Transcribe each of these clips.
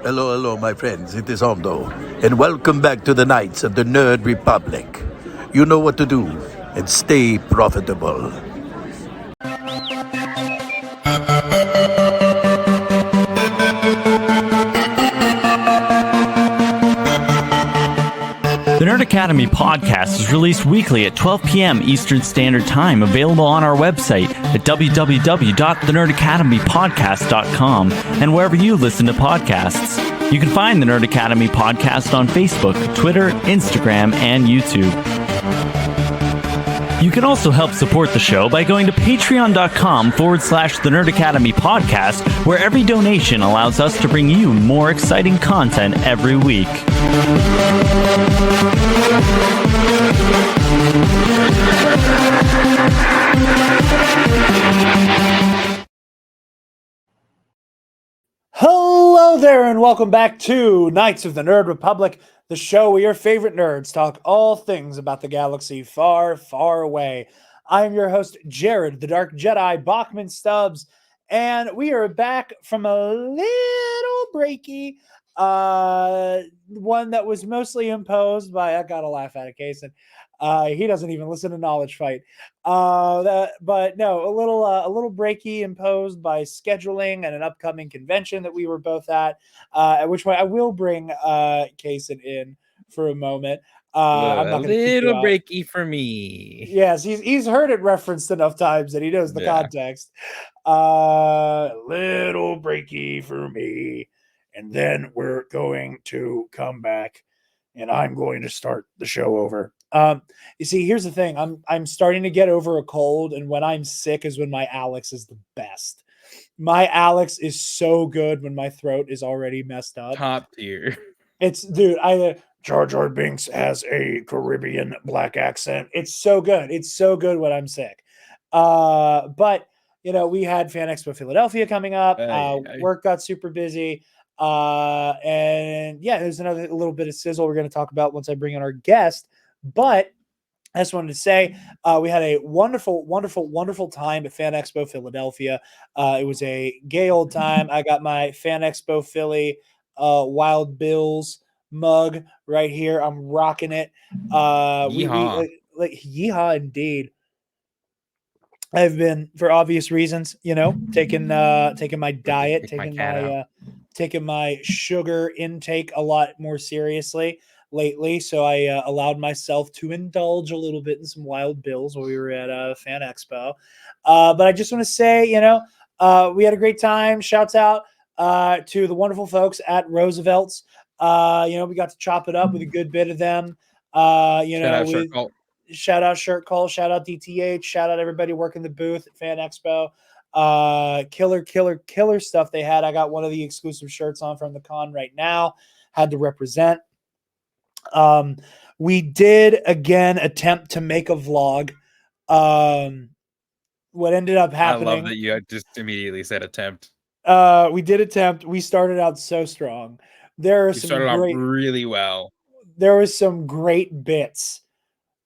Hello, hello, my friends. It is Hondo, and welcome back to the Knights of the Nerd Republic. You know what to do, and stay profitable. The Nerd Academy podcast is released weekly at 12 p.m. Eastern Standard Time, available on our website at www.thenerdacademypodcast.com and wherever you listen to podcasts. You can find the Nerd Academy podcast on Facebook, Twitter, Instagram, and YouTube. You can also help support the show by going to patreon.com/The Nerd Academy podcast, where every donation allows us to bring you more exciting content every week. Hello there, and welcome back to Knights of the Nerd Republic, the show where your favorite nerds talk all things about the galaxy far, far away. I am your host, Jarod, the Dark Jedi, Bachman Stubbs, and we are back from a little breaky, one that was mostly imposed by, I gotta laugh at it, Kason. He doesn't even listen to Knowledge Fight. But no, a little breaky imposed by scheduling and an upcoming convention that we were both at which way I will bring Kason in for a moment. I'm not A going to keep you little out. breaky for me. Yes, he's heard it referenced enough times that he knows the context. Little breaky for me, and then we're going to come back, and I'm going to start the show over. You see, here's the thing. I'm starting to get over a cold, and when I'm sick is when my Alex is the best. My Alex is so good when my throat is already messed up. Top tier. It's dude, Jar Jar Binks has a Caribbean black accent. It's so good. It's so good when I'm sick. But you know, we had Fan Expo Philadelphia coming up. Work got super busy. And yeah, there's a little bit of sizzle we're going to talk about once I bring in our guest. But I just wanted to say we had a wonderful, wonderful, wonderful time at Fan Expo Philadelphia. It was a gay old time. I got my Fan Expo Philly Wild Bills mug right here. I'm rocking it. Yeehaw. Yeehaw indeed. I've been, for obvious reasons, you know, taking my diet, taking my sugar intake a lot more seriously lately. So I allowed myself to indulge a little bit in some Wild Bills while we were at Fan Expo. But I just want to say, you know, we had a great time. Shouts out to the wonderful folks at Roosevelt's. You know, we got to chop it up with a good bit of them. Shout out Shirt Call, shout out DTH, shout out everybody working the booth at Fan Expo. Killer stuff they had. I got one of the exclusive shirts on from the con right now. Had to represent. We did again attempt to make a vlog. What ended up happening, I love that you just immediately said attempt. We did attempt. We started out so strong. There are some great, really well. There was some great bits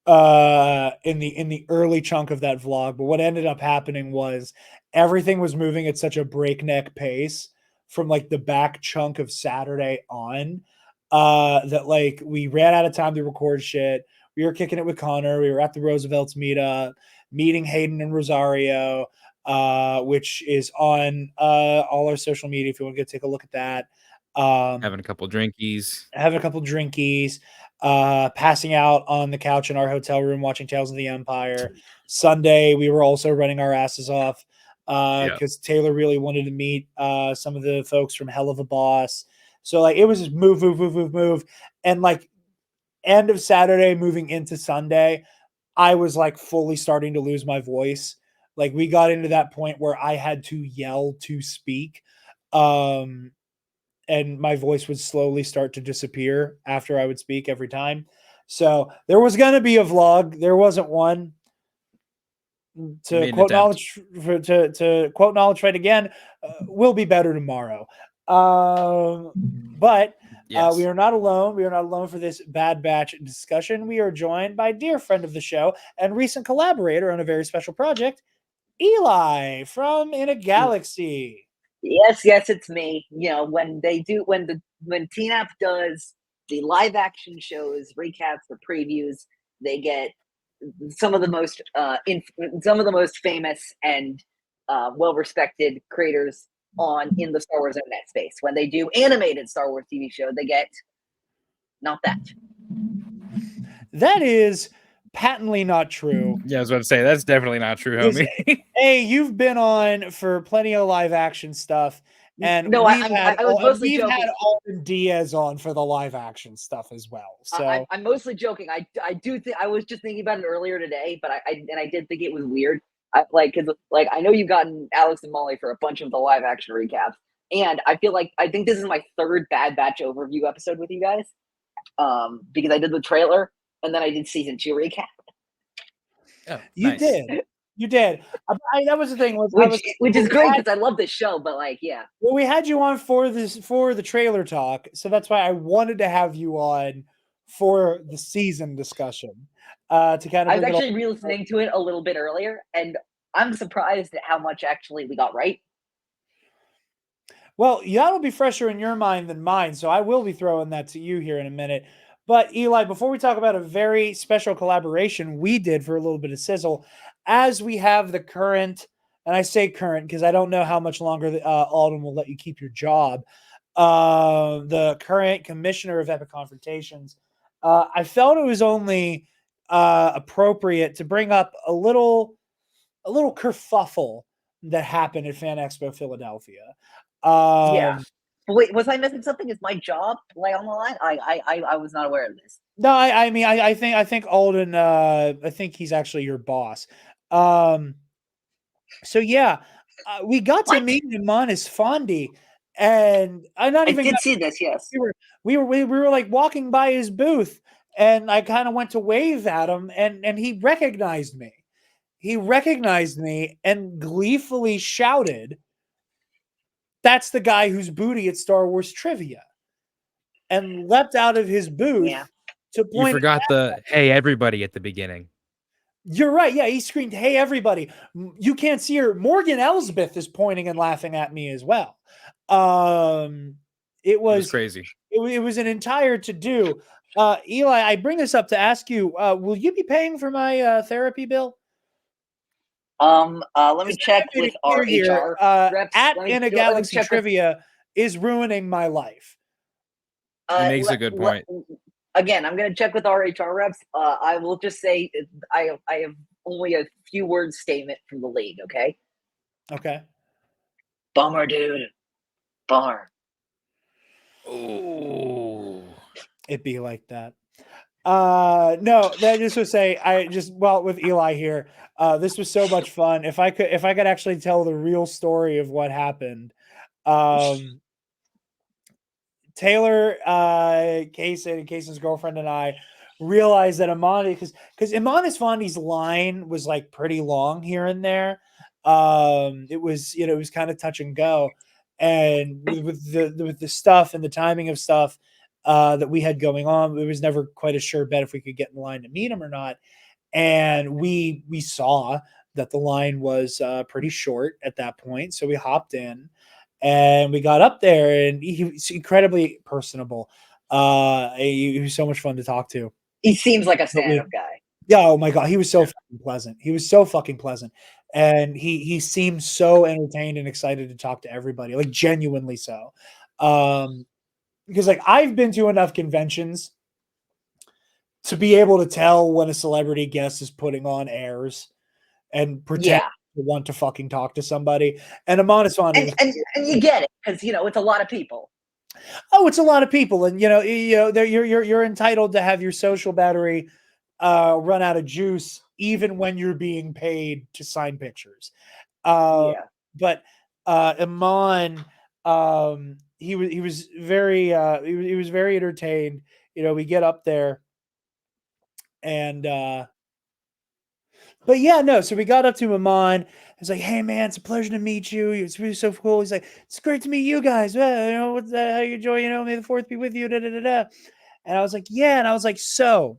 in the early chunk of that vlog, but what ended up happening was everything was moving at such a breakneck pace from like the back chunk of Saturday on that like we ran out of time to record shit. We were kicking it with Connor. We were at the Roosevelt's meetup, meeting Hayden and Rosario, which is on all our social media if you want to go take a look at that. Having a couple drinkies. Passing out on the couch in our hotel room watching Tales of the Empire. Sunday, we were also running our asses off because Taylor really wanted to meet some of the folks from Hell of a Boss. So like it was just move. And like end of Saturday, moving into Sunday, I was like fully starting to lose my voice. Like we got into that point where I had to yell to speak. And my voice would slowly start to disappear after I would speak every time. So there was going to be a vlog. There wasn't one. To quote Knowledge Fight again, will be better tomorrow. But we are not alone. We are not alone for this Bad Batch discussion. We are joined by a dear friend of the show and recent collaborator on a very special project, Eli from In a Galaxy. Yes, it's me. You know, when TNAP does the live action shows, recaps, or previews, they get some of the most famous and well respected creators on in the Star Wars internet space. When they do animated Star Wars TV show, they get not that. That is patently not true. Yeah, I was about to say that's definitely not true, homie. Hey, you've been on for plenty of live action stuff, and No, we've I was mostly we've joking. had Alden Diaz on for the live action stuff as well. So I'm mostly joking. I do think I was just thinking about it earlier today, but I did think it was weird. Cause I know you've gotten Alex and Molly for a bunch of the live action recaps, and I think this is my third Bad Batch overview episode with you guys. Because I did the trailer and then I did season 2 recap. Oh, you nice. did. That was the thing. Which is great because I love this show, but yeah. Well, we had you on for the trailer talk, so that's why I wanted to have you on for the season discussion. To kind of, I was actually re-listening to it a little bit earlier, and I'm surprised at how much actually we got right. Well, that'll be fresher in your mind than mine, so I will be throwing that to you here in a minute. But Eli, before we talk about a very special collaboration we did for a little bit of sizzle, as we have the current, and I say current because I don't know how much longer Alden will let you keep your job, the current commissioner of Epic Confrontations, I felt it was only appropriate to bring up a little kerfuffle that happened at Fan Expo Philadelphia. Yeah. Wait, was I missing something? Is my job on the line? I was not aware of this. No, I mean, I think Alden, I think he's actually your boss. So yeah, we got to meet Iman Fondi, and I did see this. Yes, we were like walking by his booth, and I kind of went to wave at him, and he recognized me. He recognized me and gleefully shouted, "That's the guy who's booty at Star Wars Trivia," and leapt out of his booth to point. You forgot the "Hey everybody" at the beginning. You're right. Yeah, he screamed, "Hey everybody!" You can't see her. Morgan Elsbeth is pointing and laughing at me as well. It was crazy. It was an entire to do. Eli, I bring this up to ask you: will you be paying for my therapy bill? Let me check with our HR reps. At In a Galaxy Trivia is ruining my life. He makes a good point. Again, I'm going to check with our HR reps. I will just say I have only a few word statement from the league. Okay. Okay. Bummer, dude. Bummer. Oh, it'd be like that. No, that just would say with Eli here, this was so much fun. If I could actually tell the real story of what happened, Taylor, Kason, and Kason's girlfriend and I realized that Amani, because Iman Fondi's line was like pretty long here and there. It was kind of touch and go, and with the stuff and the timing of stuff that we had going on, it was never quite a sure bet if we could get in line to meet him or not. And we saw that the line was pretty short at that point, so we hopped in. And we got up there, and he was incredibly personable. He was so much fun to talk to. He seems like a stand-up guy. Yeah, oh my god, he was so fucking pleasant. He was so fucking pleasant, and he seemed so entertained and excited to talk to everybody, like genuinely so. Because like I've been to enough conventions to be able to tell when a celebrity guest is putting on airs and pretend want to fucking talk to somebody, and Iman Fondi, and you get it because it's a lot of people. Oh, it's a lot of people, and you're entitled to have your social battery run out of juice, even when you're being paid to sign pictures. But Iman, he was very entertained. We get up there, and. But yeah, no. So we got up to Iman. He's like, "Hey, man, it's a pleasure to meet you. It's really so cool." He's like, "It's great to meet you guys. What's that? How you enjoy? May the fourth be with you." Da, da, da, da. And I was like, "Yeah." And I was like, "So,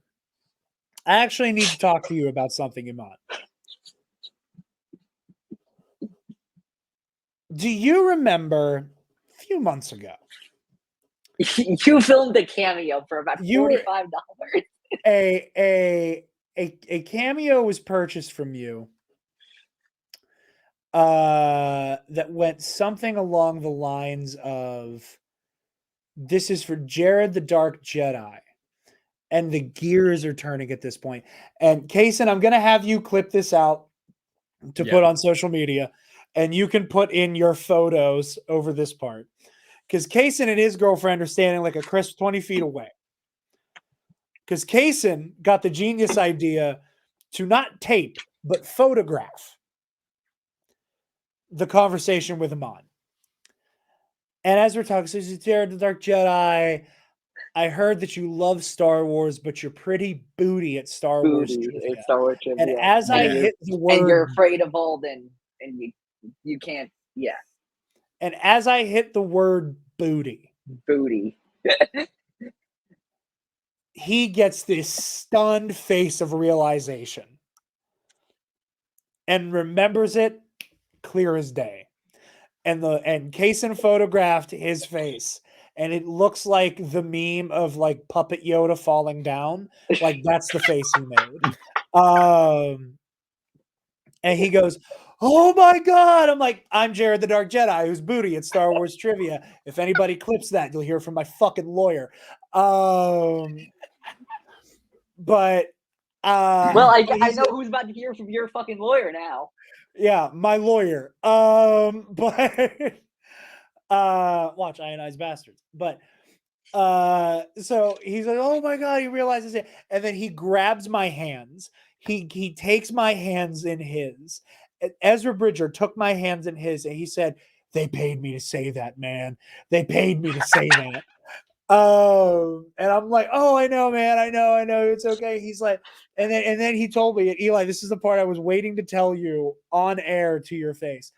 I actually need to talk to you about something, Iman." Do you remember a few months ago? You filmed a cameo for about $45. A cameo was purchased from you that went something along the lines of, this is for Jarod the Dark Jedi, and the gears are turning at this point. And Kason, I'm gonna have you clip this out to put on social media, and you can put in your photos over this part, because Kason and his girlfriend are standing like a crisp 20 feet away. Because Kason got the genius idea to not tape, but photograph the conversation with Amon. And as we're talking, so this is Jarod the Dark Jedi. I heard that you love Star Wars, but you're pretty booty at Star Wars trivia. It's Star Wars trivia. And as I hit the word, and you're afraid of Alden, and you can't. Yeah. And as I hit the word booty, he gets this stunned face of realization and remembers it clear as day. And Kason photographed his face, and it looks like the meme of like Puppet Yoda falling down. Like that's the face he made. And he goes, "Oh my God." I'm like, "I'm Jarod the Dark Jedi, who's booty at Star Wars trivia. If anybody clips that, you'll hear from my fucking lawyer." But well, I know who's about to hear from your fucking lawyer now. Yeah, my lawyer. But watch Ionized Bastards. But so he's like, "Oh my God," he realizes it, and then he grabs my hands. He takes my hands in his. Ezra Bridger took my hands in his, and he said, "They paid me to say that, man. They paid me to say that." And I'm like, "Oh, I know, man. I know. It's okay." He's like, and then he told me, "Eli, this is the part I was waiting to tell you on air to your face."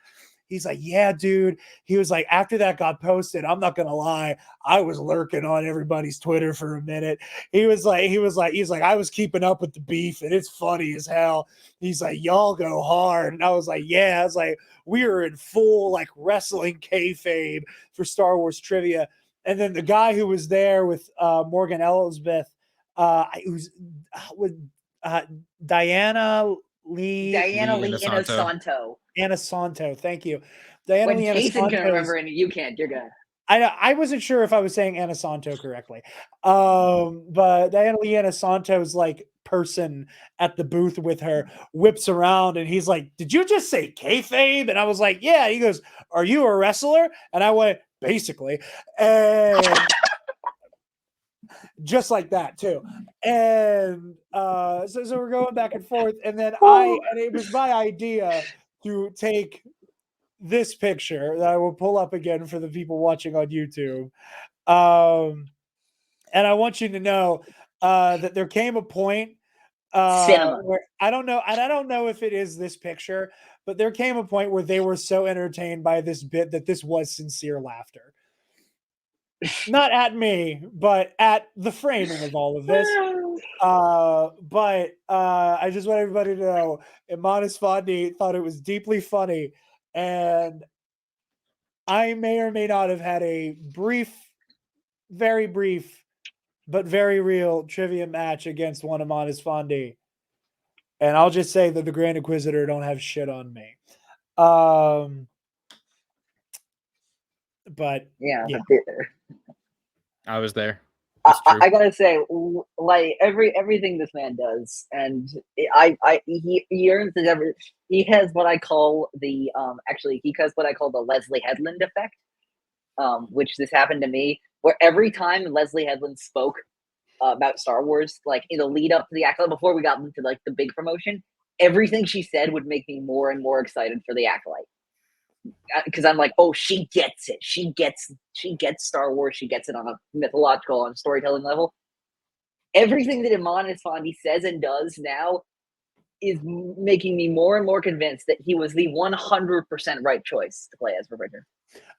He's like, "Yeah, dude." He was like, "After that got posted, I'm not gonna lie, I was lurking on everybody's Twitter for a minute." He's like, "I was keeping up with the beef, and it's funny as hell." He's like, "Y'all go hard," and I was like, "Yeah." I was like, "We were in full like wrestling kayfabe for Star Wars trivia." And then the guy who was there with Morgan Elsbeth, who's with Diana Lee Inosanto. Anasanto, thank you. Diana Lee Kason can remember, Anasanto. and you can't. You're good. I wasn't sure if I was saying Anasanto correctly. But Diana Lee Anasanto's like person at the booth with her whips around, and he's like, "Did you just say kayfabe?" And I was like, "Yeah." He goes, "Are you a wrestler?" And I went, "Basically." And just like that too. And so we're going back and forth, and then and it was my idea to take this picture that I will pull up again for the people watching on YouTube. And I want you to know that there came a point where I don't know if it is this picture, but there came a point where they were so entertained by this bit that this was sincere laughter. Not at me, but at the framing of all of this. But I just want everybody to know Imanis Fondi thought it was deeply funny, and I may or may not have had a very brief, but very real trivia match against one Imanis Fondi. And I'll just say that the Grand Inquisitor don't have shit on me. But yeah. I was there. I gotta say, like everything this man does, and he earns his he has what I call the he has what I call the Leslie Headland effect, which this happened to me, where every time Leslie Headland spoke about Star Wars, like in the lead up to the Acolyte, before we got into like the big promotion, everything she said would make me more and more excited for the Acolyte. Because I'm like, oh, she gets it. She gets Star Wars. She gets it on a mythological and storytelling level. Everything that Imanis Fondi says and does now is making me more and more convinced that he was the 100% right choice to play Ezra Bridger.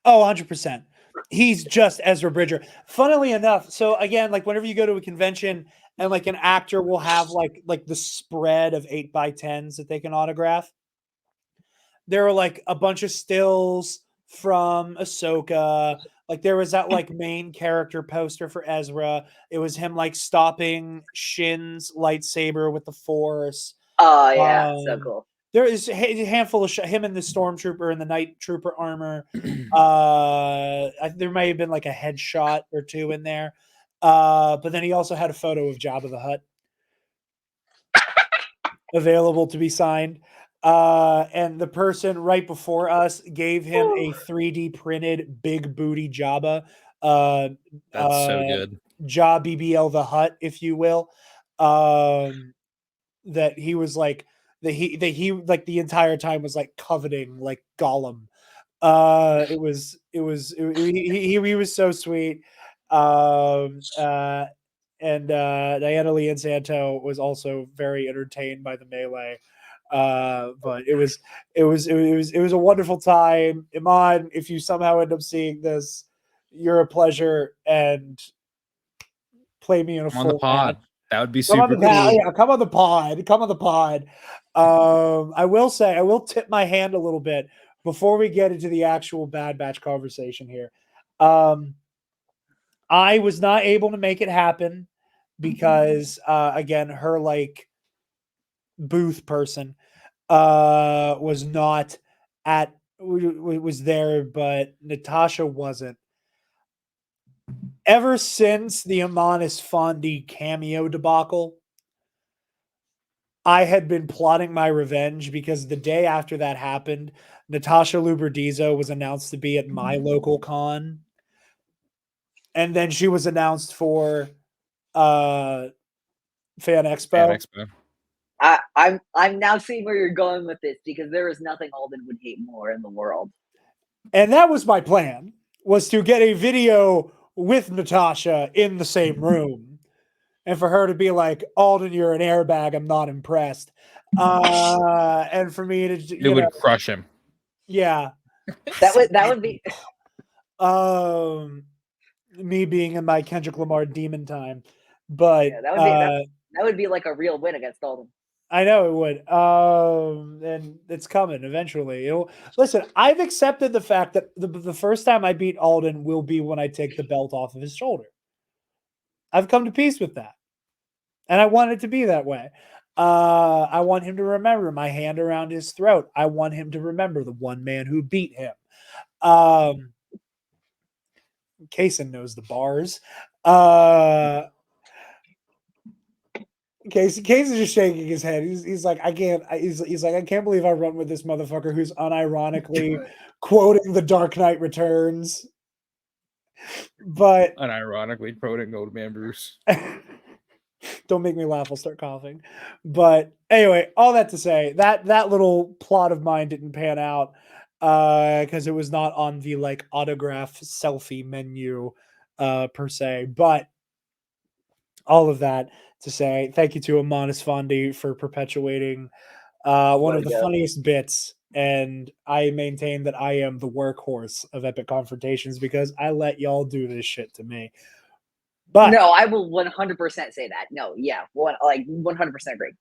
Oh, 100%. He's just Ezra Bridger. Funnily enough, so again, like whenever you go to a convention and like an actor will have like the spread of 8x10s that they can autograph, there are like a bunch of stills, from Ahsoka. Like there was that like main character poster for Ezra. It was him like stopping Shin's lightsaber with the Force. Oh yeah, so Um, cool. there is a handful of him in the stormtrooper in the night trooper armor. There may have been like a headshot or two in there. But then he also had a photo of Jabba the Hutt available to be signed. And the person right before us gave him a 3D printed big booty Jabba. That's so good. Ja BBL the Hutt, if you will. That he was like that he like the entire time was like coveting like Gollum. He was so sweet. And Diana Lee and Santo was also very entertained by the melee. But it was a wonderful time. Iman, if you somehow end up seeing this, you're a pleasure, and play me in a I'm on the full pod. match. That would be Come on super the pod. cool. Yeah, come on the pod. Come on the pod. I will say, I will tip my hand a little bit before we get into the actual Bad Batch conversation here. I was not able to make it happen because, again, her like booth person was not at was there, but Natasha wasn't. Ever since the Amanis Fondi cameo debacle, I had been plotting my revenge because the day after that happened, Natasha Luberdizo was announced to be at my local con. And then she was announced for Fan Fan Expo. Expo. I'm now seeing where you're going with this because there is nothing Alden would hate more in the world. And that was my plan, was to get a video with Natasha in the same room. And for her to be like, Alden, you're an airbag. I'm not impressed. And for me to, It would crush him. yeah. That would be Me being in my Kendrick Lamar demon time. But yeah, that would be like a real win against Alden. I know it would. And it's coming eventually. Listen, I've accepted the fact that the first time I beat Alden will be when I take the belt off of his shoulder. I've come to peace with that. And I want it to be that way. I want him to remember my hand around his throat. I want him to remember the one man who beat him. Kason knows the bars. Kason is just shaking his head. He's like, I can't. He's like, I can't believe I run with this motherfucker who's unironically quoting The Dark Knight Returns. But unironically quoting Old Man Bruce. Don't make me laugh. I'll start coughing. But anyway, all that to say, that little plot of mine didn't pan out because it was not on the like autograph selfie menu per se. But all of that to say, thank you to Amanis Fondi for perpetuating one of the funniest bits. And I maintain that I am the workhorse of Epic Confrontations because I let y'all do this shit to me. But no, I will 100% say that. No, yeah, 100% agree.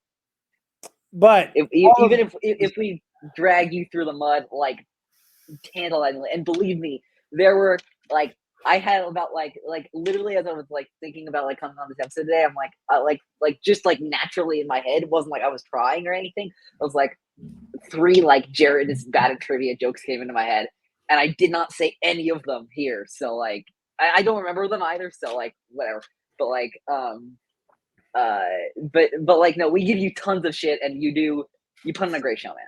But if we drag you through the mud like tantalizingly, and believe me, there were like I had about like literally as I was like thinking about like coming on this episode today, I'm like just like naturally in my head, it wasn't like I was trying or anything. I was like 3 like Jarod is bad at trivia jokes came into my head, and I did not say any of them here. So like I don't remember them either. So like whatever. But like but like no, we give you tons of shit, and you put on a great show, man.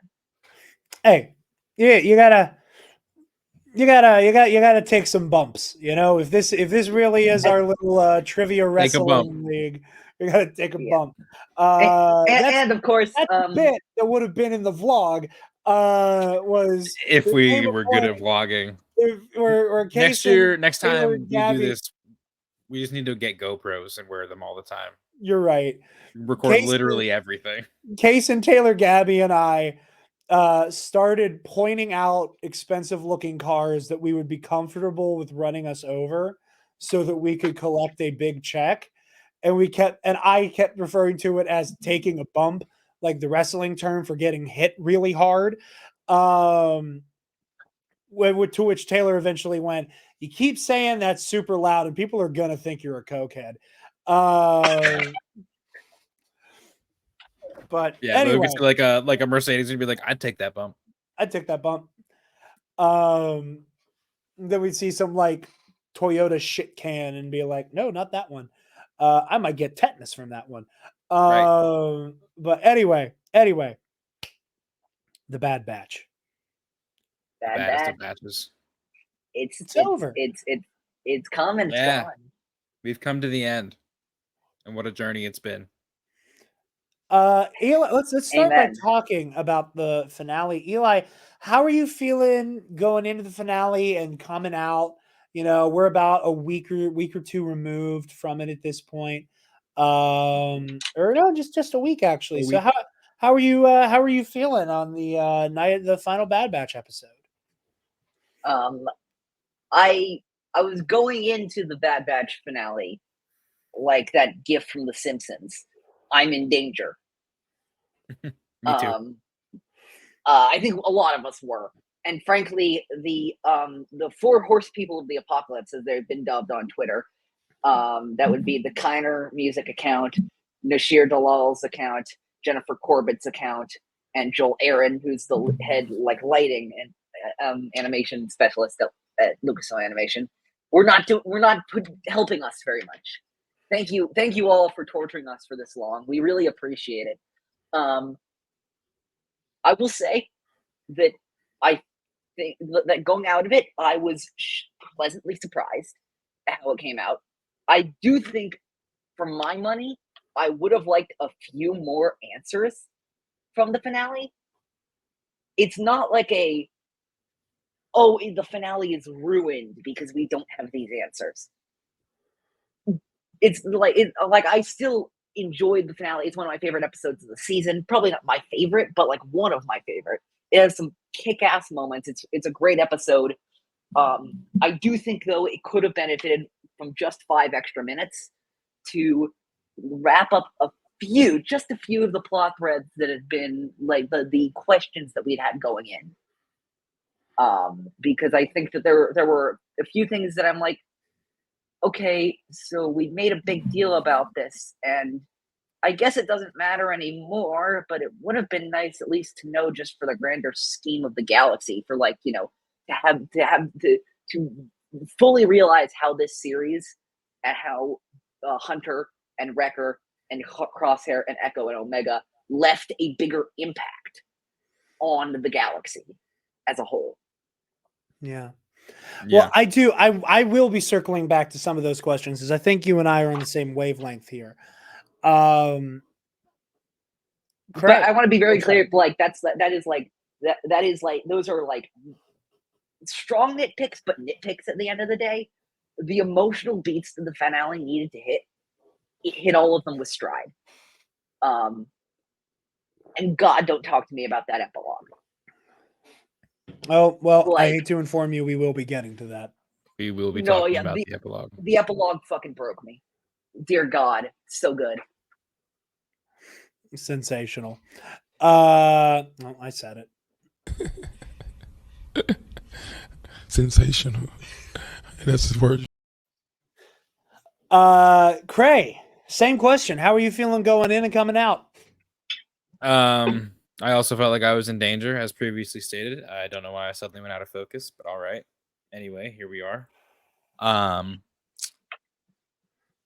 Hey, yeah, you gotta take some bumps. You know, if this really is our little trivia wrestling league, you gotta take a bump. And of course, that bit that would have been in the vlog was if we were good at vlogging. Or next time we do this, we just need to get GoPros and wear them all the time. You're right. Record literally everything. Kason, Taylor, Gabby, and I started pointing out expensive looking cars that we would be comfortable with running us over so that we could collect a big check. And I kept referring to it as taking a bump, like the wrestling term for getting hit really hard. To which Taylor eventually went, "You keep saying that's super loud, and people are gonna think you're a cokehead." But Yeah, anyway, we see like a Mercedes would be like, I'd take that bump. I'd take that bump. Then we'd see some like Toyota shit can and be like, no, not that one. I might get tetanus from that one. Right. But anyway, the Bad Batch. Bad Baddest Batch. of batches. It's over. It's coming. It's Yeah. gone. We've come to the end. And what a journey it's been. Eli, let's start by Amen. talking about the finale. Eli, how are you feeling going into the finale and coming out? You know, we're about a week or two removed from it at this point. Or no, just a week actually. So how are you feeling on the night of the final Bad Batch episode? I was going into the Bad Batch finale like that gift from The Simpsons. I'm in danger. Me too. I think a lot of us were, and frankly, the 4 horse people of the apocalypse, as they've been dubbed on Twitter, that would be the Kiner music account, Nashir Dalal's account, Jennifer Corbett's account, and Joel Aaron, who's the head like lighting and animation specialist at Lucasfilm Animation. We're not helping us very much. Thank you all for torturing us for this long. We really appreciate it. I will say that I think that going out of it, I was pleasantly surprised at how it came out. I do think, for my money, I would have liked a few more answers from the finale. It's not like the finale is ruined because we don't have these answers. It's like I still enjoyed the finale. It's one of my favorite episodes of the season. Probably not my favorite, but like one of my favorite. It has some kick-ass moments. It's a great episode. I do think though it could have benefited from just 5 extra minutes to wrap up just a few of the plot threads that had been like the questions that we'd had going in. Because I think that there were a few things that I'm like, okay, so we made a big deal about this, and I guess it doesn't matter anymore, but it would have been nice at least to know, just for the grander scheme of the galaxy, for like, to fully realize how this series and how Hunter and Wrecker and Crosshair and Echo and Omega left a bigger impact on the galaxy as a whole. Yeah. Well, I do. I will be circling back to some of those questions, because I think you and I are on the same wavelength here. But I want to be very clear. Like that is like those are like strong nitpicks, but nitpicks at the end of the day. The emotional beats that the finale needed to hit, it hit all of them with stride. And God, don't talk to me about that epilogue. Oh, well, like, I hate to inform you, we will be getting to that. We will be talking about the epilogue. The epilogue fucking broke me. Dear God, so good. Sensational. Well, I said it. Sensational. That's his word. Cray, same question. How are you feeling going in and coming out? I also felt like I was in danger, as previously stated. I don't know why I suddenly went out of focus, but all right. Anyway, here we are.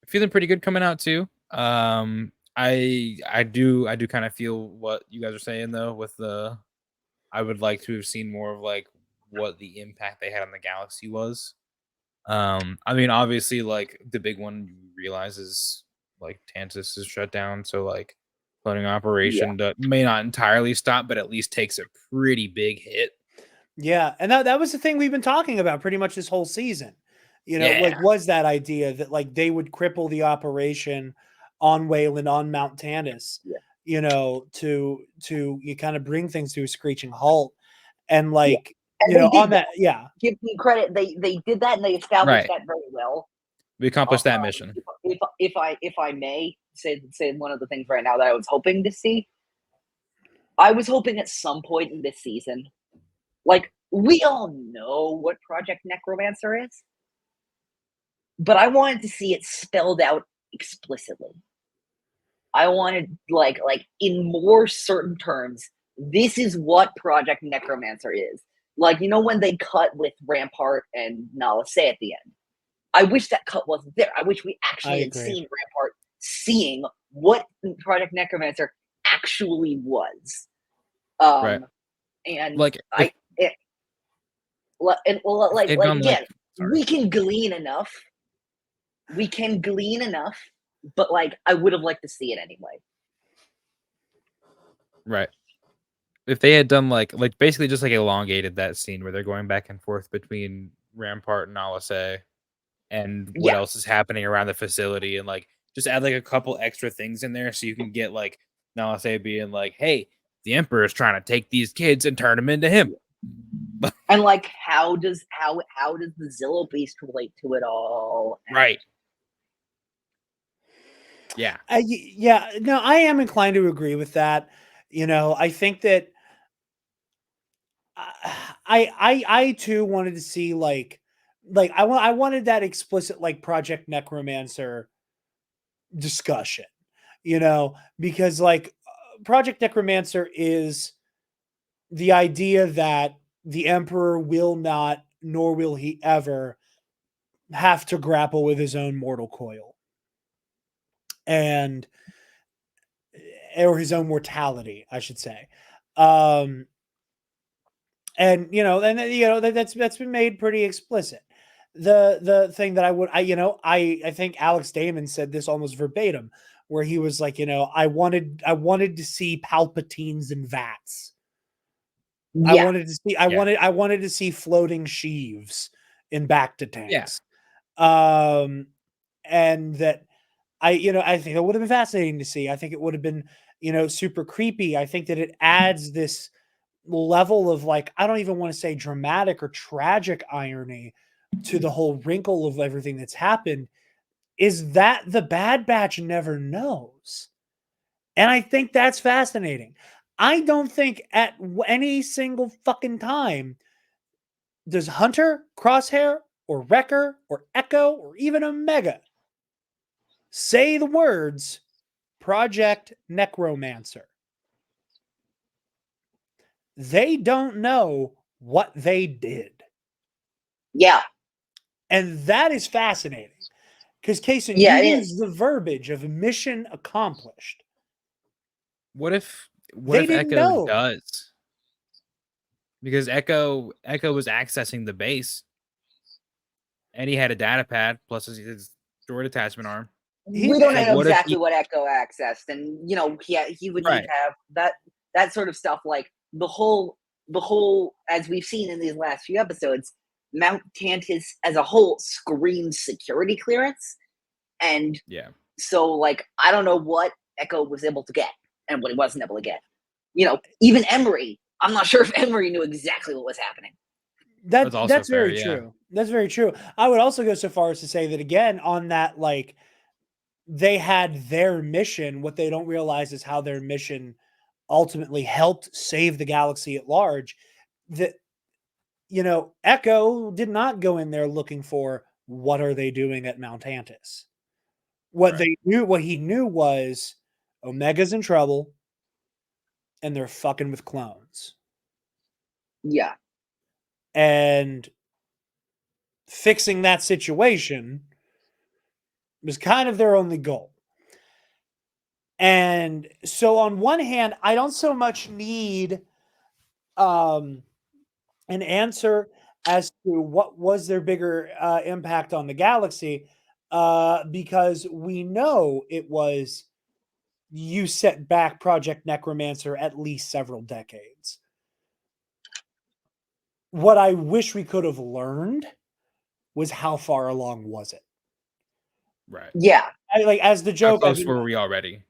Feeling pretty good coming out too. I do kind of feel what you guys are saying though, with I would like to have seen more of like what the impact they had on the galaxy was. I mean, obviously, like the big one you realize is like Tantus is shut down, so like floating operation may not entirely stop, but at least takes a pretty big hit. Yeah, and that was the thing we've been talking about pretty much this whole season. You know, like was that idea that like they would cripple the operation on Wayland, on Mount Tantus, you know, to you kind of bring things to a screeching halt, and like and you know on that. Give me credit, they did that and they established that very well. We accomplished that mission. If I may say one of the things right now that I was hoping to see, I was hoping at some point in this season, like we all know what Project Necromancer is, but I wanted to see it spelled out explicitly. I wanted like in more certain terms, this is what Project Necromancer is. Like, you know, when they cut with Rampart and Nala Se at the end. I wish that cut wasn't there. I wish we actually had seen Rampart seeing what Project Necromancer actually was. Right. And Like like they've done again, sorry. we can glean enough. But like I would have liked to see it anyway. Right. If they had done like basically just like elongated that scene where they're going back and forth between Rampart and Alise and what Yeah. else is happening around the facility, and like just add like a couple extra things in there so you can get like Nalase being like, hey, the Emperor is trying to take these kids and turn them into him. And like how does the Zillow Beast relate to it all? Right. Yeah. Yeah, no, I am inclined to agree with that. You know, I think that I too wanted to see like I wanted that explicit like Project Necromancer discussion, you know, because like Project Necromancer is the idea that the Emperor will not, nor will he ever, have to grapple with his own mortal coil and or his own mortality, I should say. And that's been made pretty explicit. The thing that I think Alex Damon said this almost verbatim, where he was like, I wanted to see Palpatines and vats. Yeah. I wanted to see floating sheaves in Bacta tanks. And that I think it would have been fascinating to see. I think it would have been, super creepy. I think that it adds this level of like, I don't even want to say dramatic or tragic irony to the whole wrinkle of everything that's happened, is that the Bad Batch never knows. And I think that's fascinating. I don't think at any single fucking time does Hunter, Crosshair, or Wrecker, or Echo, or even Omega say the words Project Necromancer. They don't know what they did. Yeah. And that is fascinating. Because Kason, Yeah, you it use is. the verbiage of mission accomplished. What if They didn't Echo know. does? Because Echo was accessing the base, and he had a data pad plus his droid attachment arm. We don't know What if exactly what Echo accessed, and he would need to have that sort of stuff. Like the whole as we've seen in these last few episodes, Mount Tantis as a whole screams security clearance, and so like I don't know what Echo was able to get and what he wasn't able to get. Even Emery, I'm not sure if Emery knew exactly what was happening. That's very true. That's very true. I would also go so far as to say that again on that, like, they had their mission. What they don't realize is how their mission ultimately helped save the galaxy at large. That Echo did not go in there looking for what are they doing at Mount Tantis. What he knew was Omega's in trouble and they're fucking with clones. Yeah. And fixing that situation was kind of their only goal. And so on one hand, I don't so much need an answer as to what was their bigger impact on the galaxy, because we know it was you set back Project Necromancer at least several decades. What I wish we could have learned was how far along was it? Right. Yeah. As the joke. How close were we already?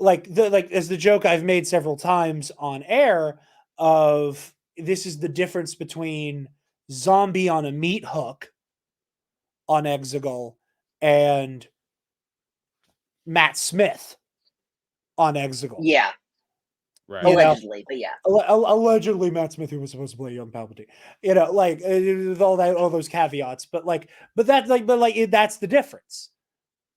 As the joke I've made several times on air of this is the difference between Zombie on a meat hook on Exegol and Matt Smith on Exegol. Yeah. Right. You know? Allegedly, but yeah. Allegedly, Matt Smith, who was supposed to play young Palpatine, like with all those caveats, but that's the difference,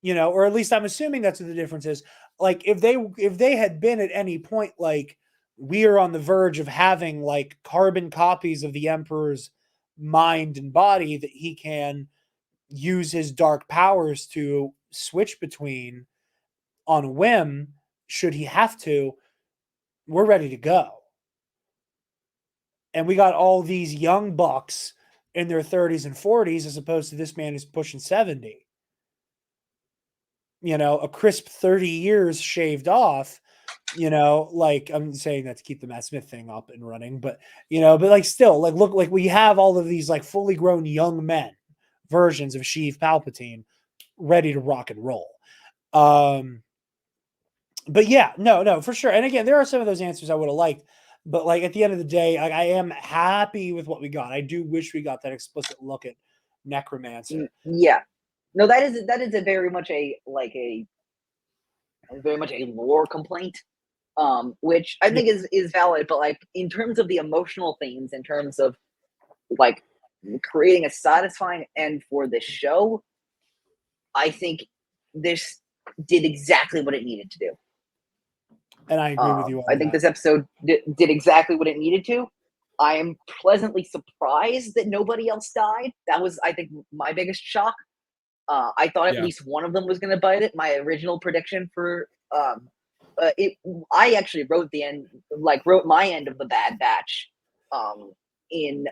or at least I'm assuming that's what the difference is. Like if they had been at any point like we are on the verge of having like carbon copies of the Emperor's mind and body that he can use his dark powers to switch between on a whim, should he have to, we're ready to go. And we got all these young bucks in their 30s and 40s as opposed to this man who's pushing 70. A crisp 30 years shaved off, like I'm saying that to keep the Matt Smith thing up and running, but like still, like look, like we have all of these like fully grown young men versions of Sheev Palpatine ready to rock and roll. But yeah, no, for sure. And again, there are some of those answers I would have liked, but like at the end of the day, I am happy with what we got. I do wish we got that explicit look at Necromancer. Yeah, no, that is a very much a very much a lore complaint, which I think is valid. But like in terms of the emotional themes, in terms of like creating a satisfying end for this show, I think this did exactly what it needed to do. And I agree with you on I think this episode did exactly what it needed to. I am pleasantly surprised that nobody else died. That was, I think, my biggest shock. I thought at least one of them was going to bite it. My original prediction for I actually wrote my end of the Bad Batch in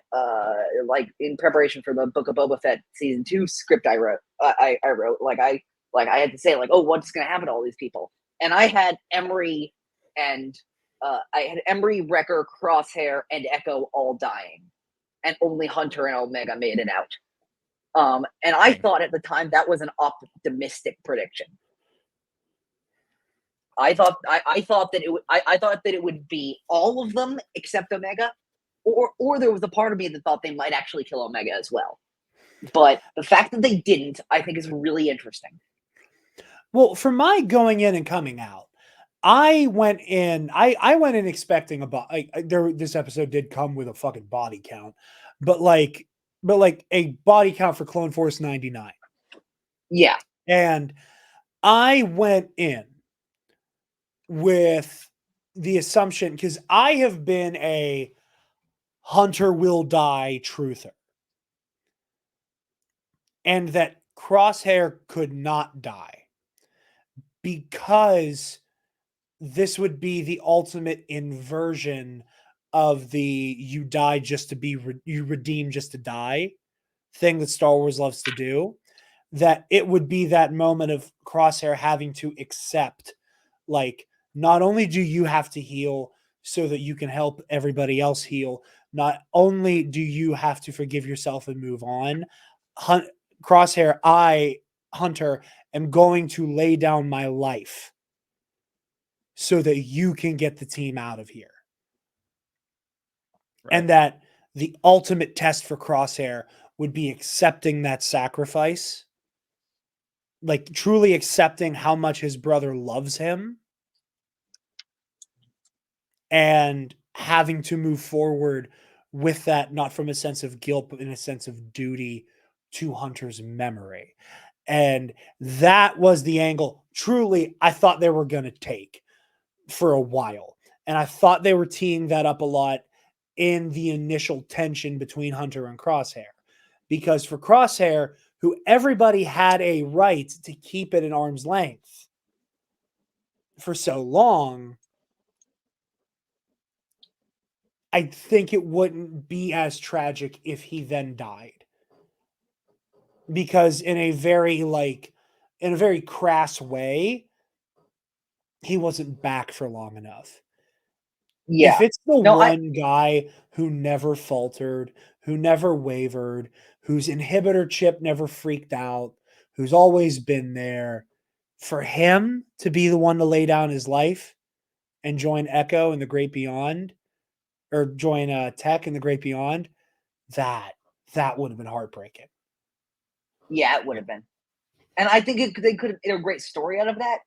preparation for the Book of Boba Fett season 2 script I wrote. I had to say like, oh, what's going to happen to all these people? And I had Emery and Wrecker, Crosshair, and Echo all dying, and only Hunter and Omega made it out. And I thought at the time that was an optimistic prediction. I thought that it would be all of them except Omega, or there was a part of me that thought they might actually kill Omega as well. But the fact that they didn't, I think, is really interesting. Well, for my going in and coming out, I went in expecting this episode did come with a fucking body count, but a body count for Clone Force 99. Yeah. And I went in with the assumption, because I have been a Hunter will die truther, and that Crosshair could not die, because this would be the ultimate inversion of the you die just to be you redeem just to die thing that Star Wars loves to do. That it would be that moment of Crosshair having to accept, like, not only do you have to heal so that you can help everybody else heal, not only do you have to forgive yourself and move on, Crosshair, Hunter, am going to lay down my life so that you can get the team out of here. Right. And that the ultimate test for Crosshair would be accepting that sacrifice, like truly accepting how much his brother loves him, and having to move forward with that, not from a sense of guilt, but in a sense of duty to Hunter's memory. And that was the angle, truly, I thought they were going to take for a while. And I thought they were teeing that up a lot in the initial tension between Hunter and Crosshair. Because for Crosshair, who everybody had a right to keep at an arm's length for so long, I think it wouldn't be as tragic if he then died. Because in a very crass way, he wasn't back for long enough. Yeah. If it's the guy who never faltered, who never wavered, whose inhibitor chip never freaked out, who's always been there, for him to be the one to lay down his life and join Echo in the Great Beyond, or join Tech in the Great Beyond, that would have been heartbreaking. Yeah, it would have been. And I think they could have made a great story out of that.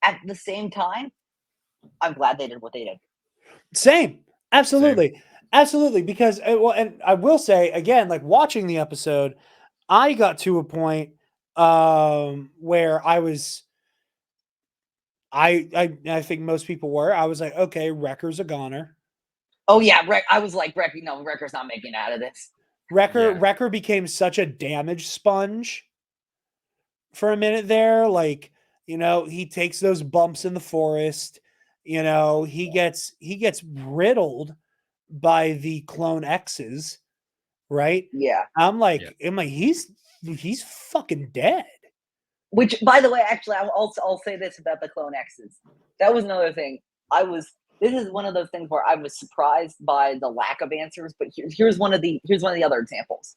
At the same time, I'm glad they did what they did. Same. Absolutely. Absolutely. Because, well, and I will say again, like watching the episode, I got to a point where I think most people were. I was like, okay, Wrecker's a goner. Oh yeah, I was like, no, Wrecker's not making it out of this. Wrecker became such a damage sponge for a minute there. Like, he takes those bumps in the forest. He gets riddled by the clone X's, right? Yeah. I'm like, he's fucking dead. Which, by the way, actually, I'll say this about the Clone X's. That was another thing. This is one of those things where I was surprised by the lack of answers. But here's one of the other examples.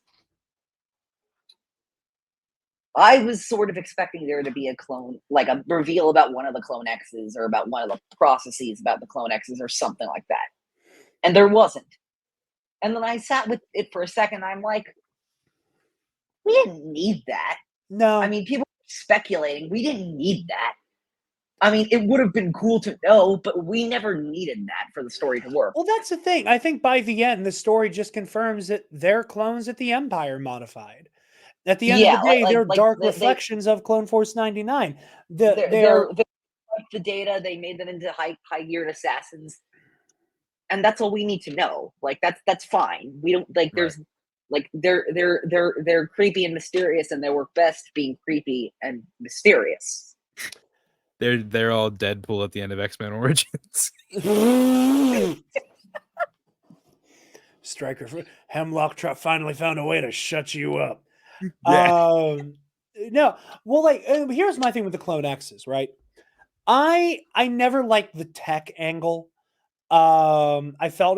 I was sort of expecting there to be a clone, like a reveal about one of the Clone X's or about one of the processes about the Clone X's or something like that. And there wasn't. And then I sat with it for a second. I'm like, we didn't need that. No. I mean, people were speculating. We didn't need that. I mean, it would have been cool to know, but we never needed that for the story to work. Well, that's the thing. I think by the end, the story just confirms that they're clones that the Empire modified. At the end of the day, they're dark reflections of Clone Force 99. They're the data. They made them into high geared assassins, and that's all we need to know. Like that's fine. We don't like. There's like they're creepy and mysterious, and they work best being creepy and mysterious. They're all Deadpool at the end of X-Men Origins. Stryker Hemlock finally found a way to shut you up. Yeah. No, well, like here's my thing with the Clone X's, right? I never liked the tech angle. I felt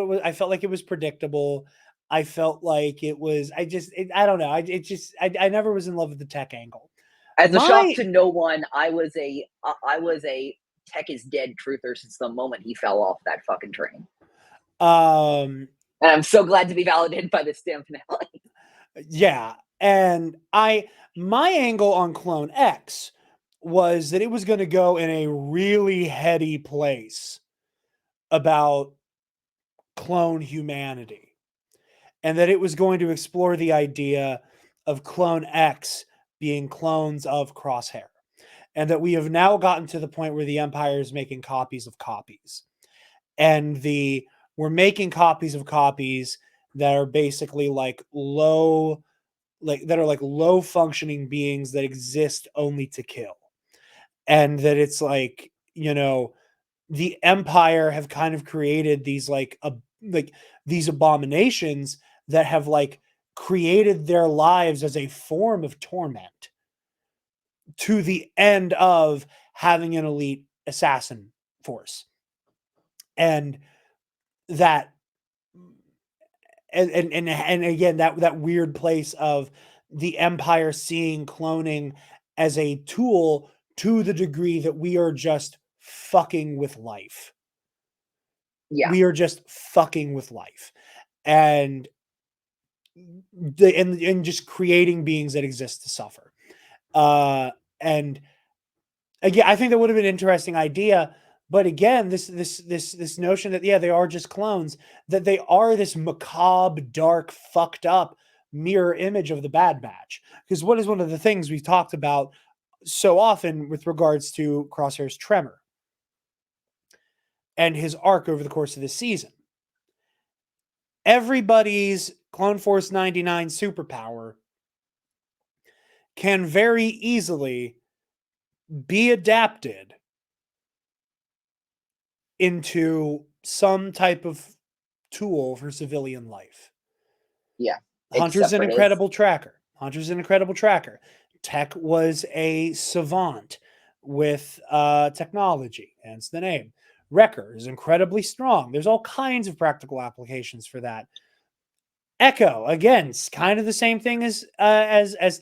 like it was predictable. I felt like it was. I don't know. I never was in love with the tech angle. As a shock to no one, I was a Tech is dead truther since the moment he fell off that fucking train. And I'm so glad to be validated by this damn finale. Yeah, and my angle on Clone X was that it was going to go in a really heady place about clone humanity, and that it was going to explore the idea of Clone X being clones of Crosshair, and that we have now gotten to the point where the Empire is making copies of copies, and we're making copies of copies that are basically like low functioning beings that exist only to kill. And that it's like, the Empire have kind of created these these abominations that have like created their lives as a form of torment to the end of having an elite assassin force. And that and again, that weird place of the Empire seeing cloning as a tool to the degree that we are just fucking with life. Yeah. We are just fucking with life. And just creating beings that exist to suffer. And again, I think that would have been an interesting idea. But again, this notion that they are just clones, that they are this macabre, dark, fucked up mirror image of the Bad Batch. Because what is one of the things we've talked about so often with regards to Crosshair's tremor and his arc over the course of this season? Everybody's Clone Force 99 superpower can very easily be adapted into some type of tool for civilian life. Yeah. Hunter's an incredible tracker. Tech was a savant with technology, hence the name. Wrecker is incredibly strong. There's all kinds of practical applications for that. Echo, again, it's kind of the same thing as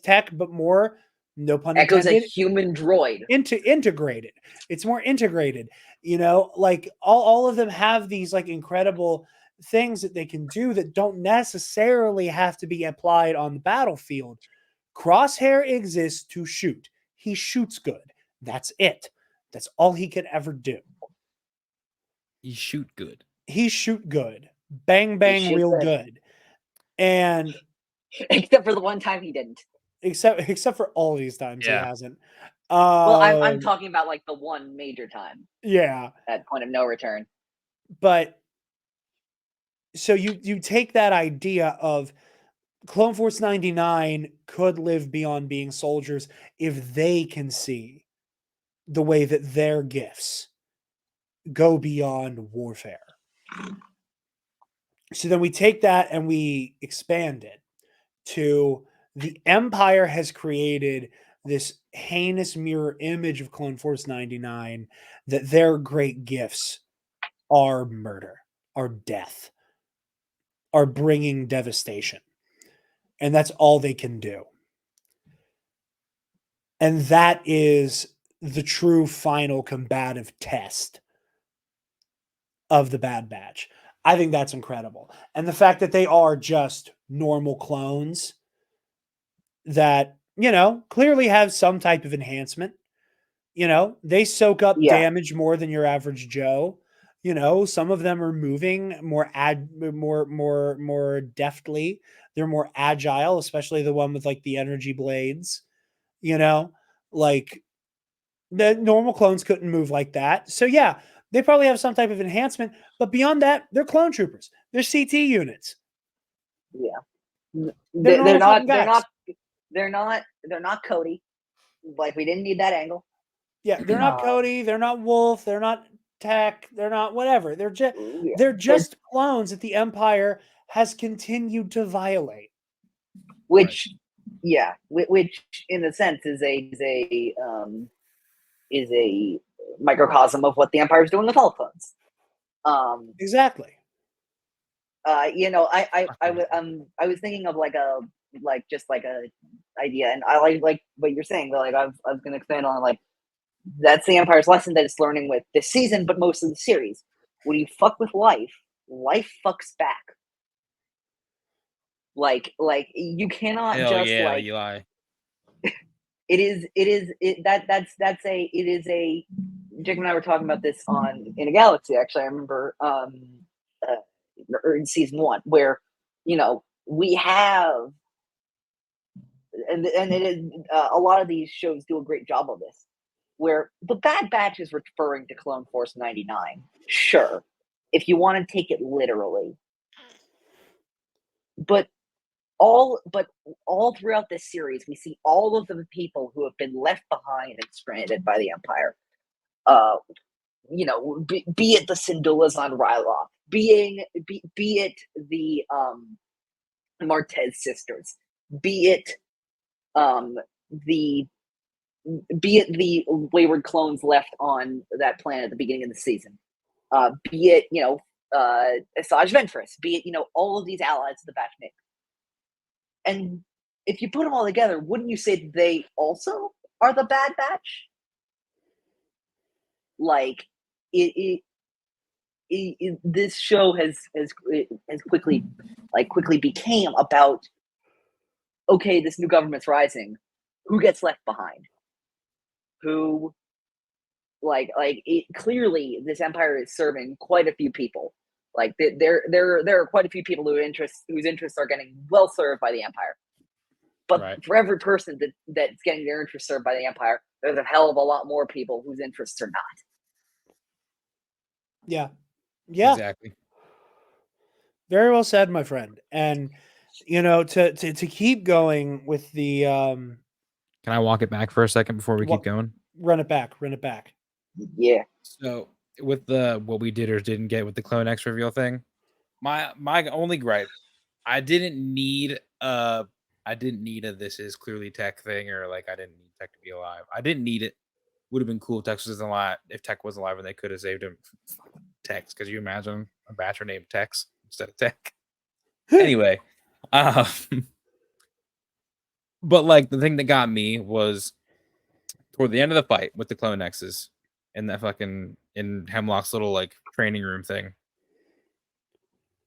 Tech, but more, no pun intended. Echo's a human droid. Integrated. It's more integrated. Like all of them have these like incredible things that they can do that don't necessarily have to be applied on the battlefield. Crosshair exists to shoot. He shoots good. That's it. That's all he could ever do. You shoot good. he shoot good, bang bang, shoot real good. good, and except for the one time he didn't. except for all these times he Yeah. hasn't. Well, I'm talking about like the one major time Yeah, at point of no return. but so you take that idea of Clone Force 99 could live beyond being soldiers if they can see the way that their gifts go beyond warfare. So then we take that and we expand it to the Empire has created this heinous mirror image of Clone Force 99 that their great gifts are murder, are death, are bringing devastation. And that's all they can do. And that is the true final combative test of the Bad Batch. I think that's incredible. And the fact that they are just normal clones that, clearly have some type of enhancement. They soak up Yeah. damage more than your average Joe. Some of them are moving more deftly. They're more agile, especially the one with like the energy blades. Like the normal clones couldn't move like that. So yeah, they probably have some type of enhancement, but beyond that, they're clone troopers. They're CT units. Yeah. They're They're normal not. fucking guys. They're not Cody. Like we didn't need that angle. Yeah, they're not Cody. They're not Wolf. They're not Tech. They're not whatever. They're just clones that the Empire has continued to violate. Which in a sense is a microcosm of what the Empire is doing with all clones. Exactly. I was thinking of just a idea, and I like what you're saying. Like I was going to expand on like that's the Empire's lesson that it's learning with this season, but most of the series. When you fuck with life fucks back. Like you cannot Hell just yeah, like Eli. Jake and I were talking about this in a galaxy. Actually, I remember in season 1 where we have and it is a lot of these shows do a great job of this, where the Bad Batch is referring to Clone Force 99. Sure, if you want to take it literally, but all throughout this series, we see all of the people who have been left behind and stranded by the Empire. Be it the Syndulas on Ryloth, be it the Martez sisters, be it the wayward clones left on that planet at the beginning of the season, be it Asajj Ventress, be it all of these allies of the Batch make. And if you put them all together, wouldn't you say that they also are the Bad Batch? Like this show has quickly became about, okay, this new government's rising. Who gets left behind? Who clearly this Empire is serving quite a few people. Like there are quite a few people whose interests are getting well served by the Empire. But for every person that's getting their interests served by the Empire, there's a hell of a lot more people whose interests are not. Yeah. Exactly. Very well said, my friend. And to keep going with the Can I walk it back for a second before we keep going? Run it back. Yeah. So with the what we did or didn't get with the Clone X reveal thing, my only gripe, I didn't need a this is clearly Tech thing, or like I didn't need Tech to be alive. I didn't need it. Would have been cool if Tech was alive and they could have saved him. Tex, because you imagine a Batcher named Tex instead of Tech. Anyway, but like the thing that got me was toward the end of the fight with the Clone X's in that fucking in Hemlock's little like training room thing.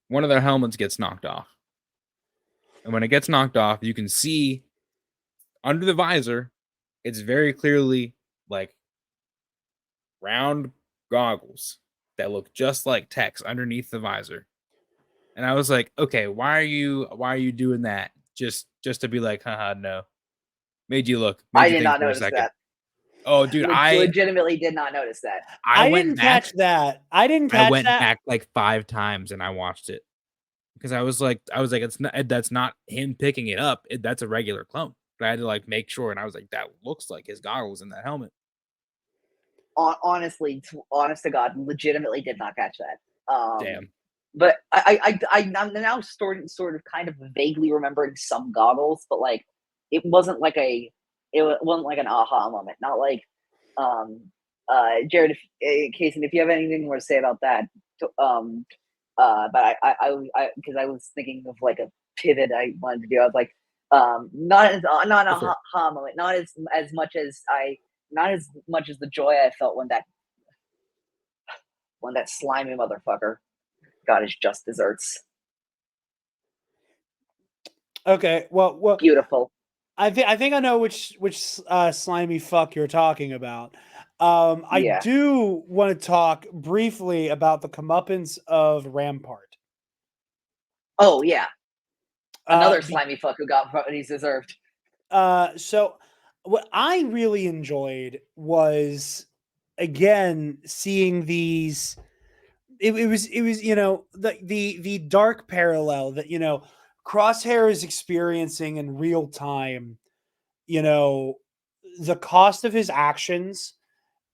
One of their helmets gets knocked off. And when it gets knocked off, you can see under the visor, it's very clearly like round goggles. that looked just like Tex underneath the visor. And I was like, okay, why are you doing that? Just to be like, haha, no. Made you I did think not for a notice second. that. Oh, dude, Legitimately did not notice that. I went didn't back. catch that. I didn't I catch went that. back like 5 times and I watched it because I was like, it's not, that's not him picking it up. That's a regular clone. But I had to like make sure, and I was like, that looks like his goggles in that helmet. Honestly, honest to God, legitimately did not catch that. Damn. But I'm now sort of kind of vaguely remembering some goggles, but like it wasn't like an aha moment. Not like Jarod, Kason, if you have anything more to say about that, but I because I was thinking of like a pivot I wanted to do. I was like, not an aha moment, not as much as the joy I felt when that slimy motherfucker got his just desserts. Okay, well, Beautiful. I think I know which slimy fuck you're talking about. I Yeah. do want to talk briefly about the comeuppance of Rampart. Oh yeah, another Be- slimy fuck who got what he's deserved. so what I really enjoyed was again seeing these. It was the dark parallel that Crosshair is experiencing in real time. The cost of his actions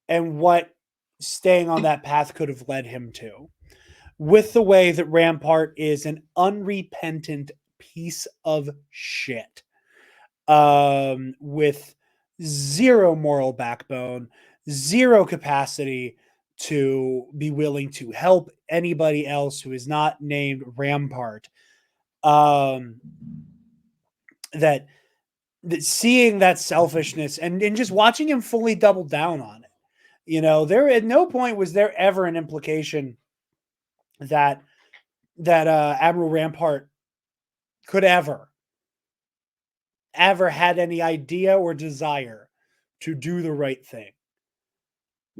and what staying on that path could have led him to, with the way that Rampart is an unrepentant piece of shit, with zero moral backbone, zero capacity to be willing to help anybody else who is not named Rampart. That seeing that selfishness and just watching him fully double down on it. There at no point was there ever an implication that Admiral Rampart could ever had any idea or desire to do the right thing.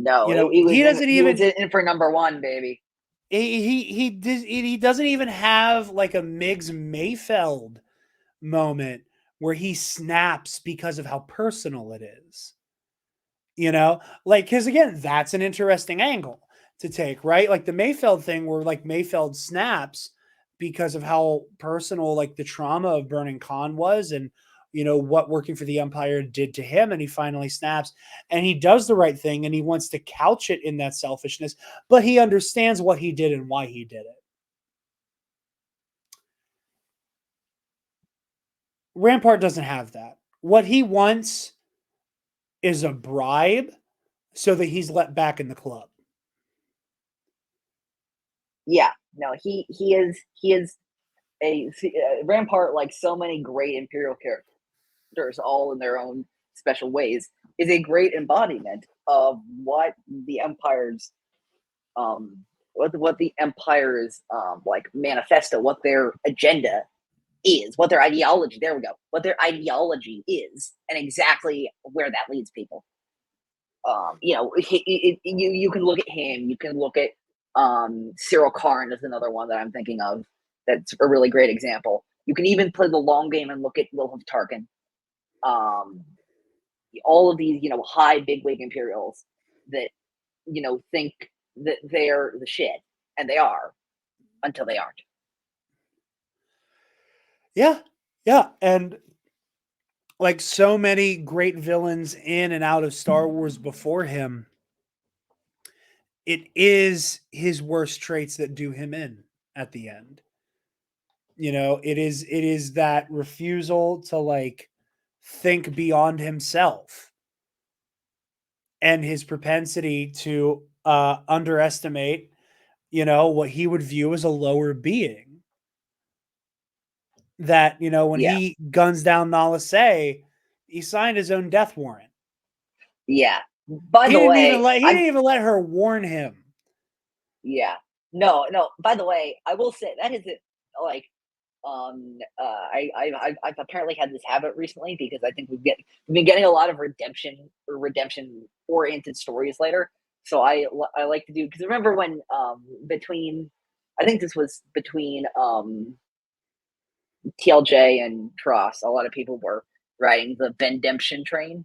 No, He doesn't he was even in for number one, baby. he doesn't even have like a Miggs Mayfeld moment where he snaps because of how personal it is. Because again, that's an interesting angle to take, right? Like the Mayfeld thing where like Mayfeld snaps because of how personal like the trauma of burning Khan was, and what working for the Empire did to him, and he finally snaps and he does the right thing, and he wants to couch it in that selfishness, but he understands what he did and why he did it. Rampart doesn't have that. What he wants is a bribe so that he's let back in the club. Yeah, no, he is a Rampart, like so many great Imperial characters, all in their own special ways, is a great embodiment of what the Empire's what the Empire's like manifesto, what their agenda is, what their ideology. There we go. What their ideology is, and exactly where that leads people. You can look at him. You can look at Cyril Karn is another one that I'm thinking of. That's a really great example. You can even play the long game and look at Wilhelm Tarkin. All of these, high bigwig Imperials that, think that they're the shit, and they are until they aren't. Yeah, and like so many great villains in and out of Star Wars before him, it is his worst traits that do him in at the end. It is that refusal to like think beyond himself, and his propensity to underestimate, what he would view as a lower being. That, when Yeah, he guns down Nala Se, he signed his own death warrant. yeah. By the way, He didn't even let her warn him. Yeah. No. By the way, I will say that is it. Like, I've apparently had this habit recently because I think we've been getting a lot of redemption oriented stories later. So I like to do, because remember when between, I think this was between TLJ and Tross, a lot of people were riding the Bendemption train.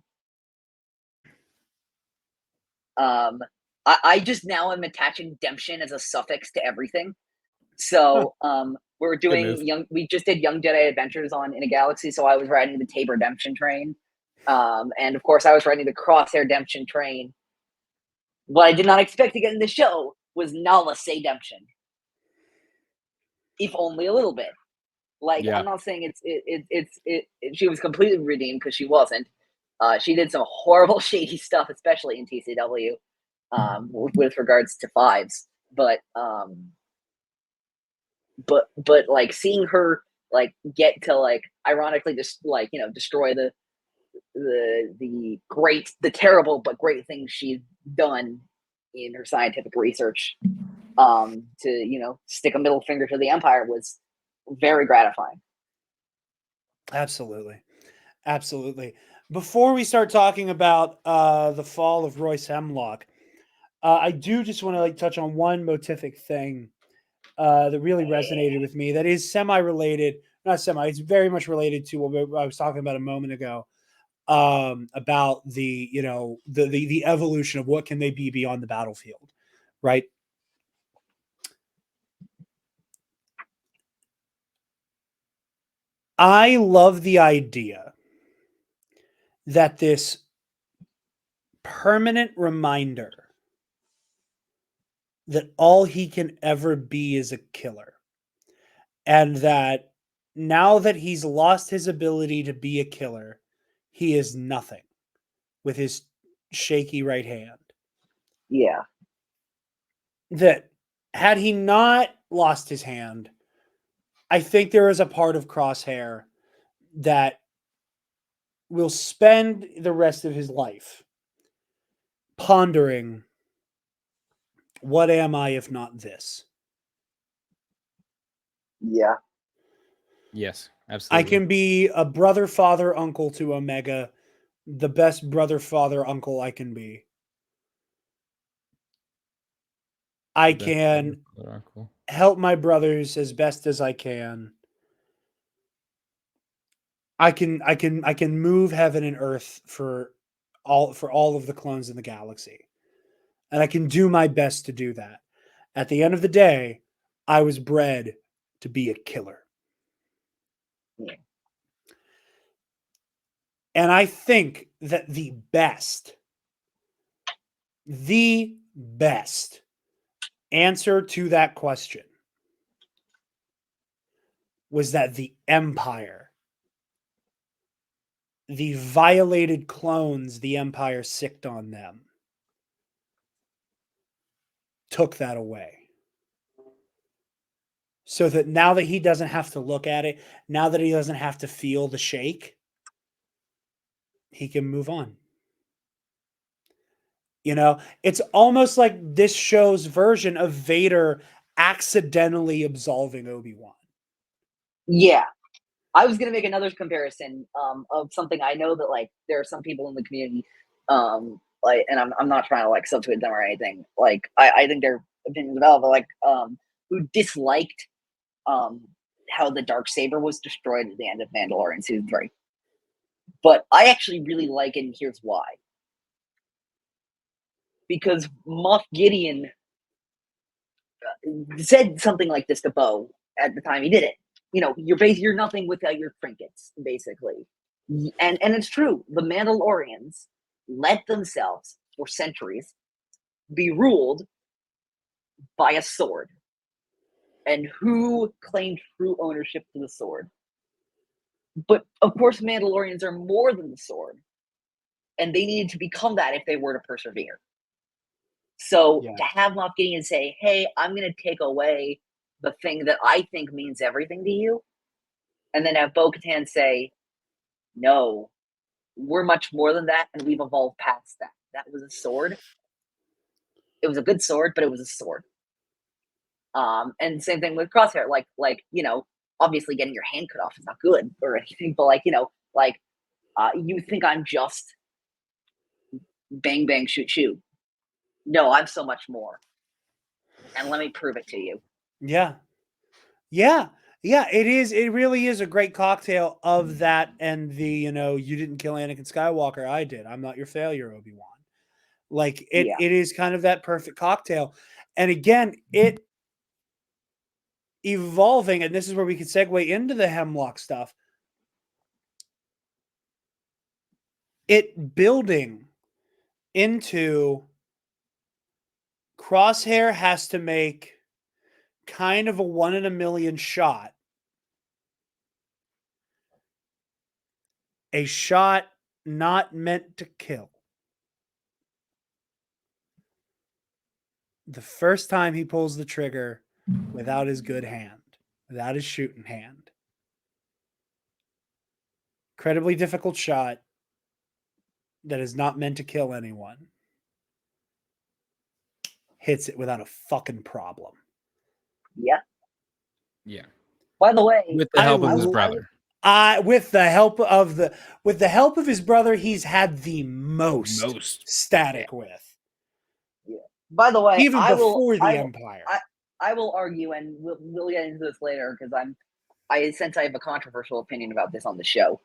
I just now am attaching Demption as a suffix to everything. So we're doing we just did Young Jedi Adventures on In a Galaxy, so I was riding the Tabor Demption train. And of course I was riding the Crosshair Demption train. What I did not expect to get in the show was Nala Demption. If only a little bit. Like, Yeah. I'm not saying she was completely redeemed, because she wasn't. She did some horrible, shady stuff, especially in TCW, with regards to fives. But like seeing her like get to like ironically just like, you know, destroy the terrible but great things she's done in her scientific research, to, you know, stick a middle finger to the Empire was very gratifying. Absolutely. Absolutely. Before we start talking about the fall of Royce Hemlock, I do just want to like touch on one motific thing that really resonated with me. That is semi-related, not semi. It's very much related to what I was talking about a moment ago, about the, you know, the evolution of what can they be beyond the battlefield, right? I love the idea that this permanent reminder that all he can ever be is a killer. And that now that he's lost his ability to be a killer, he is nothing with his shaky right hand. Yeah. That had he not lost his hand, I think there is a part of Crosshair that will spend the rest of his life pondering, what am I if not this? Yeah. Yes, I absolutely. can be a brother, father, uncle to Omega, the best brother, father, uncle I can be. I Best can brother, uncle. help my brothers as best as I can. I can move heaven and earth for all of the clones in the galaxy. And I can do my best to do that. At the end of the day, I was bred to be a killer. Yeah. And I think that the best answer to that question was that the Empire, the violated clones the Empire sicked on them, took that away. So that now that he doesn't have to look at it, now that he doesn't have to feel the shake, he can move on. You know, it's almost like this show's version of Vader accidentally absolving Obi-Wan. Yeah. I was gonna make another comparison of something I know that like there are some people in the community, like, and I'm not trying to like substitute them or anything. Like I think their opinions are valid, but like who disliked how the Darksaber was destroyed at the end of Mandalorian season 3. But I actually really like it, and here's why. Because Moff Gideon said something like this to Bo at the time he did it. You know, you're nothing without your trinkets, basically. And it's true. The Mandalorians let themselves, for centuries, be ruled by a sword. And who claimed true ownership to the sword? But of course, Mandalorians are more than the sword, and they needed to become that if they were to persevere. So to have Moff Gideon say, "Hey, I'm going to take away the thing that I think means everything to you," and then have Bo-Katan say, "No, we're much more than that, and we've evolved past that. That was a sword. It was a good sword, but it was a sword." And same thing with Crosshair. Like you know, obviously getting your hand cut off is not good or anything, but like you know, like you think I'm just bang bang shoot shoot. No, I'm so much more. And let me prove it to you. Yeah. Yeah. Yeah, it is. It really is a great cocktail of that and the, you didn't kill Anakin Skywalker. I did. I'm not your failure, Obi-Wan. Like Yeah. it is kind of that perfect cocktail. And again, it evolving, and this is where we could segue into the Hemlock stuff. It building into Crosshair has to make kind of a 1 in a million shot. A shot not meant to kill. The first time he pulls the trigger without his good hand, without his shooting hand. Incredibly difficult shot that is not meant to kill anyone. Hits it without a fucking problem. Yeah. Yeah. By the way, With the help of his brother. With the help of his brother, he's had the most static with. Yeah. By the way, Even before the Empire. I will argue, and we'll get into this later because I sense I have a controversial opinion about this on the show.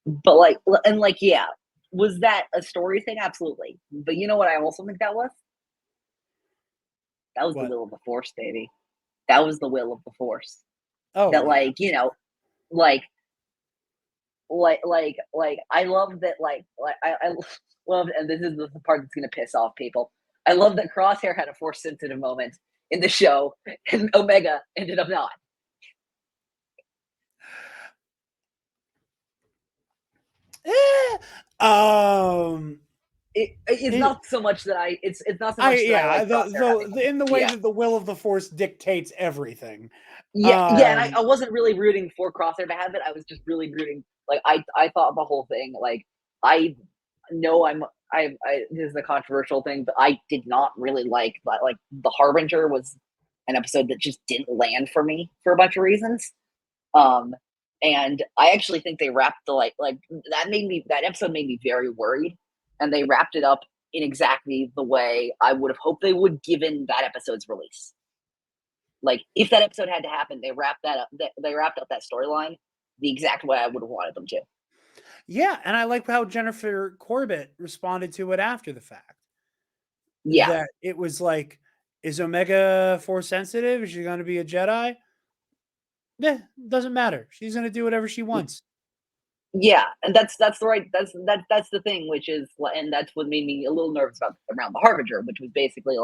But yeah, was that a story thing? Absolutely. But you know what I also think that was? That was What? the will of the Force, baby. That was the will of the Force. Oh, that yeah. I love that I love, and this is the part that's gonna piss off people. I love that Crosshair had a Force sensitive moment in the show, and Omega ended up not. It's not so much that it's not so much that I like Crosshair in the way that the will of the Force dictates everything. And I wasn't really rooting for Crosshair to have it. I was just really rooting. I thought the whole thing. I know this is a controversial thing, but I did not really like the Harbinger was an episode that just didn't land for me for a bunch of reasons. And I actually think they wrapped that episode made me very worried, and they wrapped it up in exactly the way I would have hoped they would, given that episode's release. If that episode had to happen, they wrapped that up. They wrapped up that storyline the exact way I would have wanted them to. Yeah, and I like how Jennifer Corbett responded to it after the fact. Yeah, that it was like, is Omega Force sensitive? Is she going to be a Jedi? Doesn't matter. She's going to do whatever she wants. Yeah, and that's the thing, which is, and that's what made me a little nervous around the Harbinger, which was basically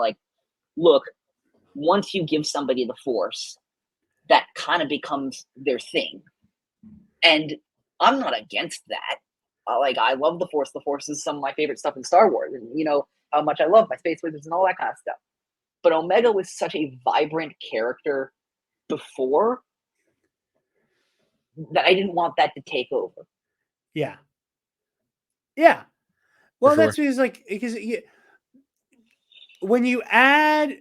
look, once you give somebody the Force, that kind of becomes their thing. And I'm not against that. I love the Force. The Force is some of my favorite stuff in Star Wars. And you know how much I love my space wizards and all that kind of stuff. But Omega was such a vibrant character before that I didn't want that to take over. Yeah. Yeah. Well, sure. that's because when you add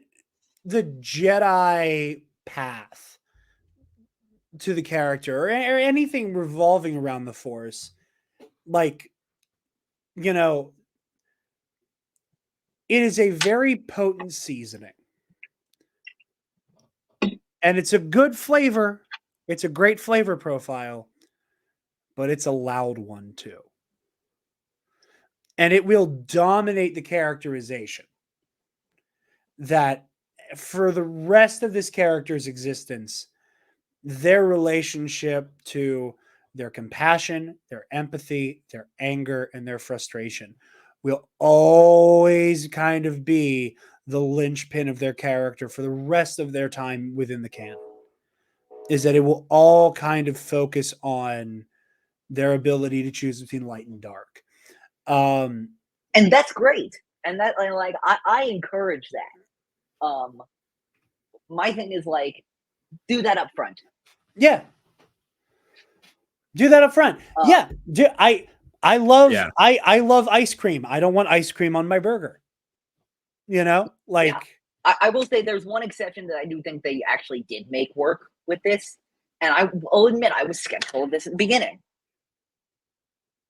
the Jedi path to the character or anything revolving around the Force, it is a very potent seasoning. And it's a good flavor. It's a great flavor profile, but it's a loud one too. And it will dominate the characterization that for the rest of this character's existence, their relationship to their compassion, their empathy, their anger, and their frustration will always kind of be the linchpin of their character for the rest of their time within the canon. Is that it will all kind of focus on their ability to choose between light and dark. And that's great. And that I encourage that. My thing is do that up front. Yeah. Do that up front. Yeah. I love ice cream. I don't want ice cream on my burger. I will say there's one exception that I do think they actually did make work with this. And I will admit I was skeptical of this at the beginning.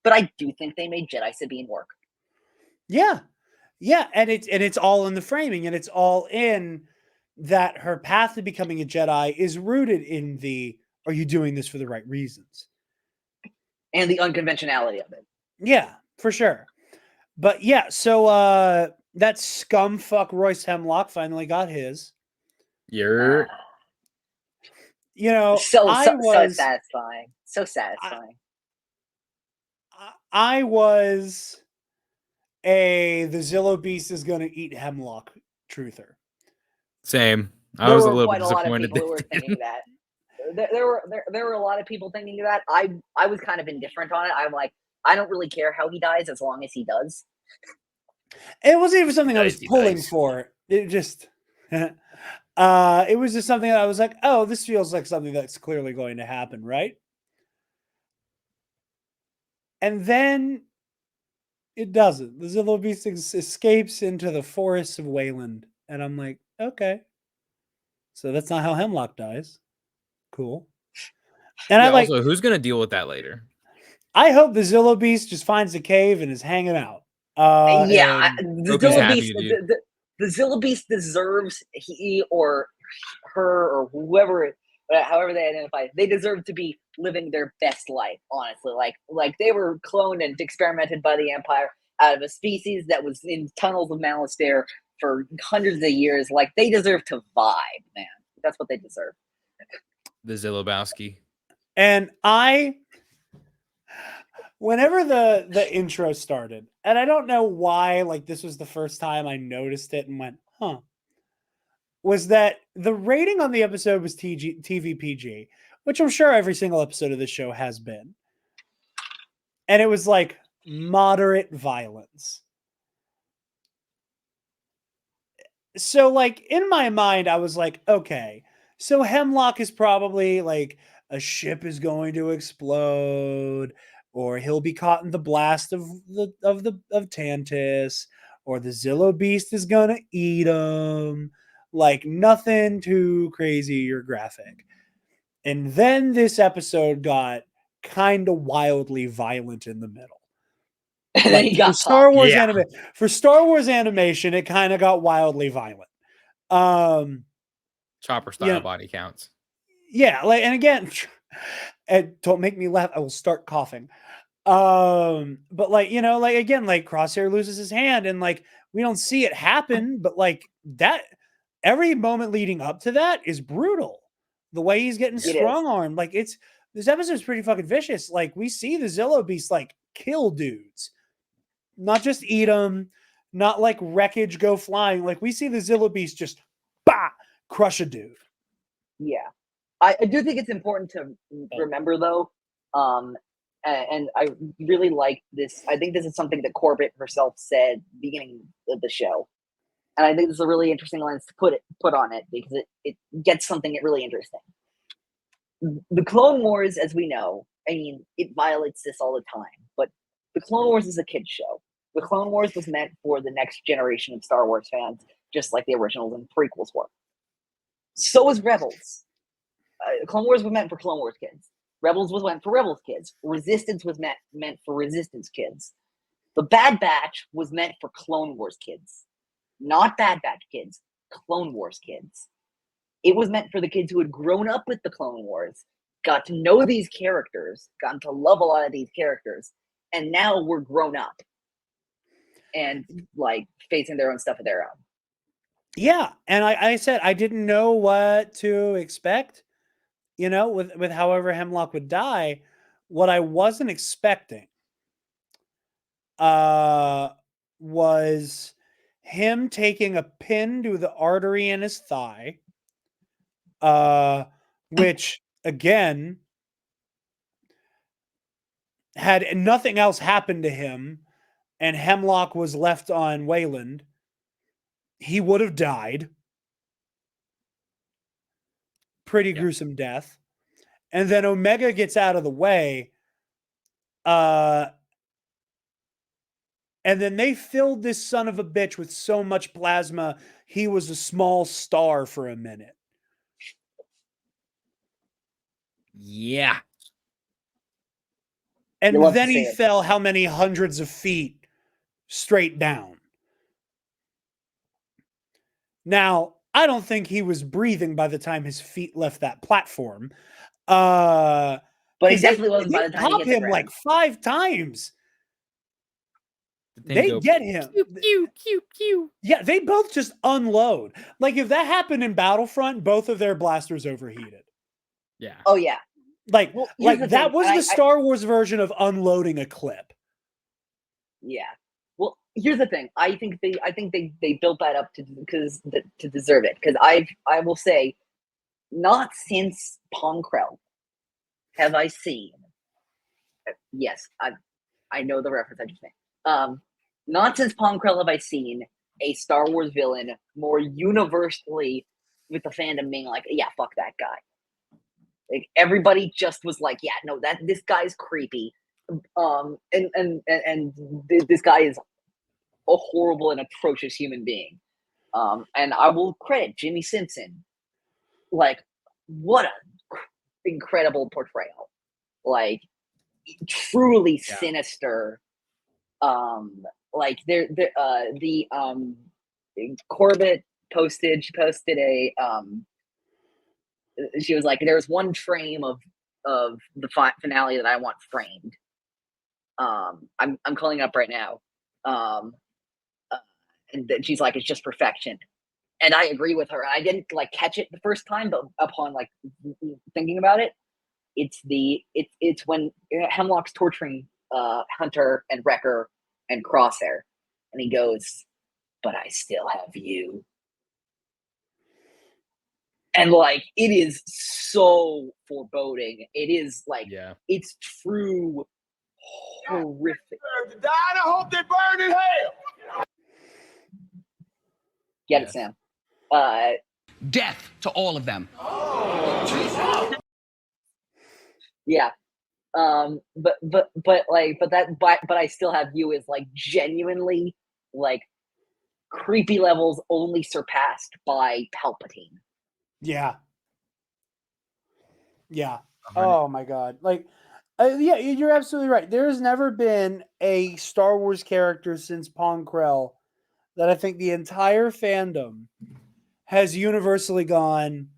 But I do think they made Jedi Sabine work. Yeah. Yeah, and it's all in the framing, and it's all in that her path to becoming a Jedi is rooted in the are you doing this for the right reasons? And the unconventionality of it. Yeah, for sure. But yeah, so that scumfuck Royce Hemlock finally got his. You're You know, So I was satisfying. So satisfying. I was the Zillow Beast is going to eat Hemlock truther. same. I There was a were little quite bit a lot of disappointed. people who were thinking that. There were a lot of people thinking that. I was kind of indifferent on it. I'm like, I don't really care how he dies as long as he does. It wasn't even something I was Dicey pulling dice. for. It just it was just something that I was like, oh, this feels like something that's clearly going to happen, right? And then it doesn't. The Zillow Beast escapes into the forests of Wayland. And I'm like, okay. So that's not how Hemlock dies. Cool. And Yeah, also, who's gonna deal with that later? I hope the Zillow Beast just finds a cave and is hanging out. Yeah, the Hope he's Zilla happy, Beast, dude. the Zilla Beast deserves he or her or whoever, however they identify, they deserve to be living their best life. Honestly, like they were cloned and experimented by the Empire out of a species that was in tunnels of Malastare for hundreds of years. Like they deserve to vibe, man. That's what they deserve. The Zillobowski. And whenever the intro started, and I don't know why, like this was the first time I noticed it and went, huh, was that the rating on the episode was TVPG, which I'm sure every single episode of this show has been. And it was like moderate violence. So like in my mind, I was like, okay, so Hemlock is probably like a ship is going to explode, or he'll be caught in the blast of Tantus, or the Zillow Beast is gonna eat him. Like nothing too crazy or graphic. And then this episode got kind of wildly violent in the middle. And then Like he for got Star popped. Wars Yeah. for Star Wars animation, it kind of got wildly violent. Chopper style body counts. Yeah, like, and again, and don't make me laugh. I will start coughing. But like, you know, like again, like Crosshair loses his hand, and like we don't see it happen, but like that every moment leading up to that is brutal. The way he's getting It is. strong armed, like this episode's pretty fucking vicious. Like we see the Zillow Beast like kill dudes, not just eat them, not like wreckage go flying. Like we see the Zillow Beast just crush a dude. Yeah, I do think it's important to remember though, and I really like this. I think this is something that Corbett herself said beginning of the show, and I think this is a really interesting lens to put on it because it gets something really interesting. The Clone Wars, as we know, I mean, it violates this all the time, but the Clone Wars is a kid's show. The Clone Wars was meant for the next generation of Star Wars fans, just like the originals and prequels were. So is Rebels. Clone Wars was meant for Clone Wars kids. Rebels was meant for Rebels kids. Resistance was meant for Resistance kids. The Bad Batch was meant for Clone Wars kids. Not Bad Batch kids, Clone Wars kids. It was meant for the kids who had grown up with the Clone Wars, got to know these characters, gotten to love a lot of these characters, and now we're grown up and like facing their own stuff of their own. Yeah, and I said I didn't know what to expect, you know, with however Hemlock would die. What I wasn't expecting was him taking a pin to the artery in his thigh, which again had nothing else happened to him, and Hemlock was left on Wayland, he would have died. Pretty gruesome death. And then Omega gets out of the way. And then they filled this son of a bitch with so much plasma, he was a small star for a minute. Yeah. And then he fell how many hundreds of feet straight down. Now, I don't think he was breathing by the time his feet left that platform. But he 'Cause definitely wasn't by they the time he pop hit the him ground. like 5 times. The thing They go, get him. pew. Yeah, they both just unload. Like if that happened in Battlefront, both of their blasters overheated. Yeah. Oh yeah. Like, Well, here's the that thing, was and the Star Wars version of unloading a clip. Yeah. Well, here's the thing. I think they built that up to deserve it. Because I will say, not since Ponkrell have I seen. Yes, I know the reference I just made. Not since Ponkrell have I seen a Star Wars villain more universally with the fandom being like, yeah, fuck that guy. Like everybody just was like, yeah, no, this guy's creepy. And this guy is a horrible and atrocious human being. And I will credit Jimmy Simpson. Like, what a incredible portrayal. Like, truly sinister. Like Corbett posted. She posted a. She was like, "There's one frame of the finale that I want framed." I'm calling up right now. And then she's like, "It's just perfection." And I agree with her. I didn't like catch it the first time, but upon like thinking about it, it's when Hemlock's torturing Hunter and Wrecker and Crosshair, and he goes, "But I still have you." And like it is so foreboding. It is like it's true horrific. I hope they burn in hell. Get it, Sam. Death to all of them. Yeah. But I still have you as like genuinely like creepy levels only surpassed by Palpatine. Yeah. Yeah. Oh my god. Like yeah, you're absolutely right. There's never been a Star Wars character since Ponkrell that I think the entire fandom has universally gone,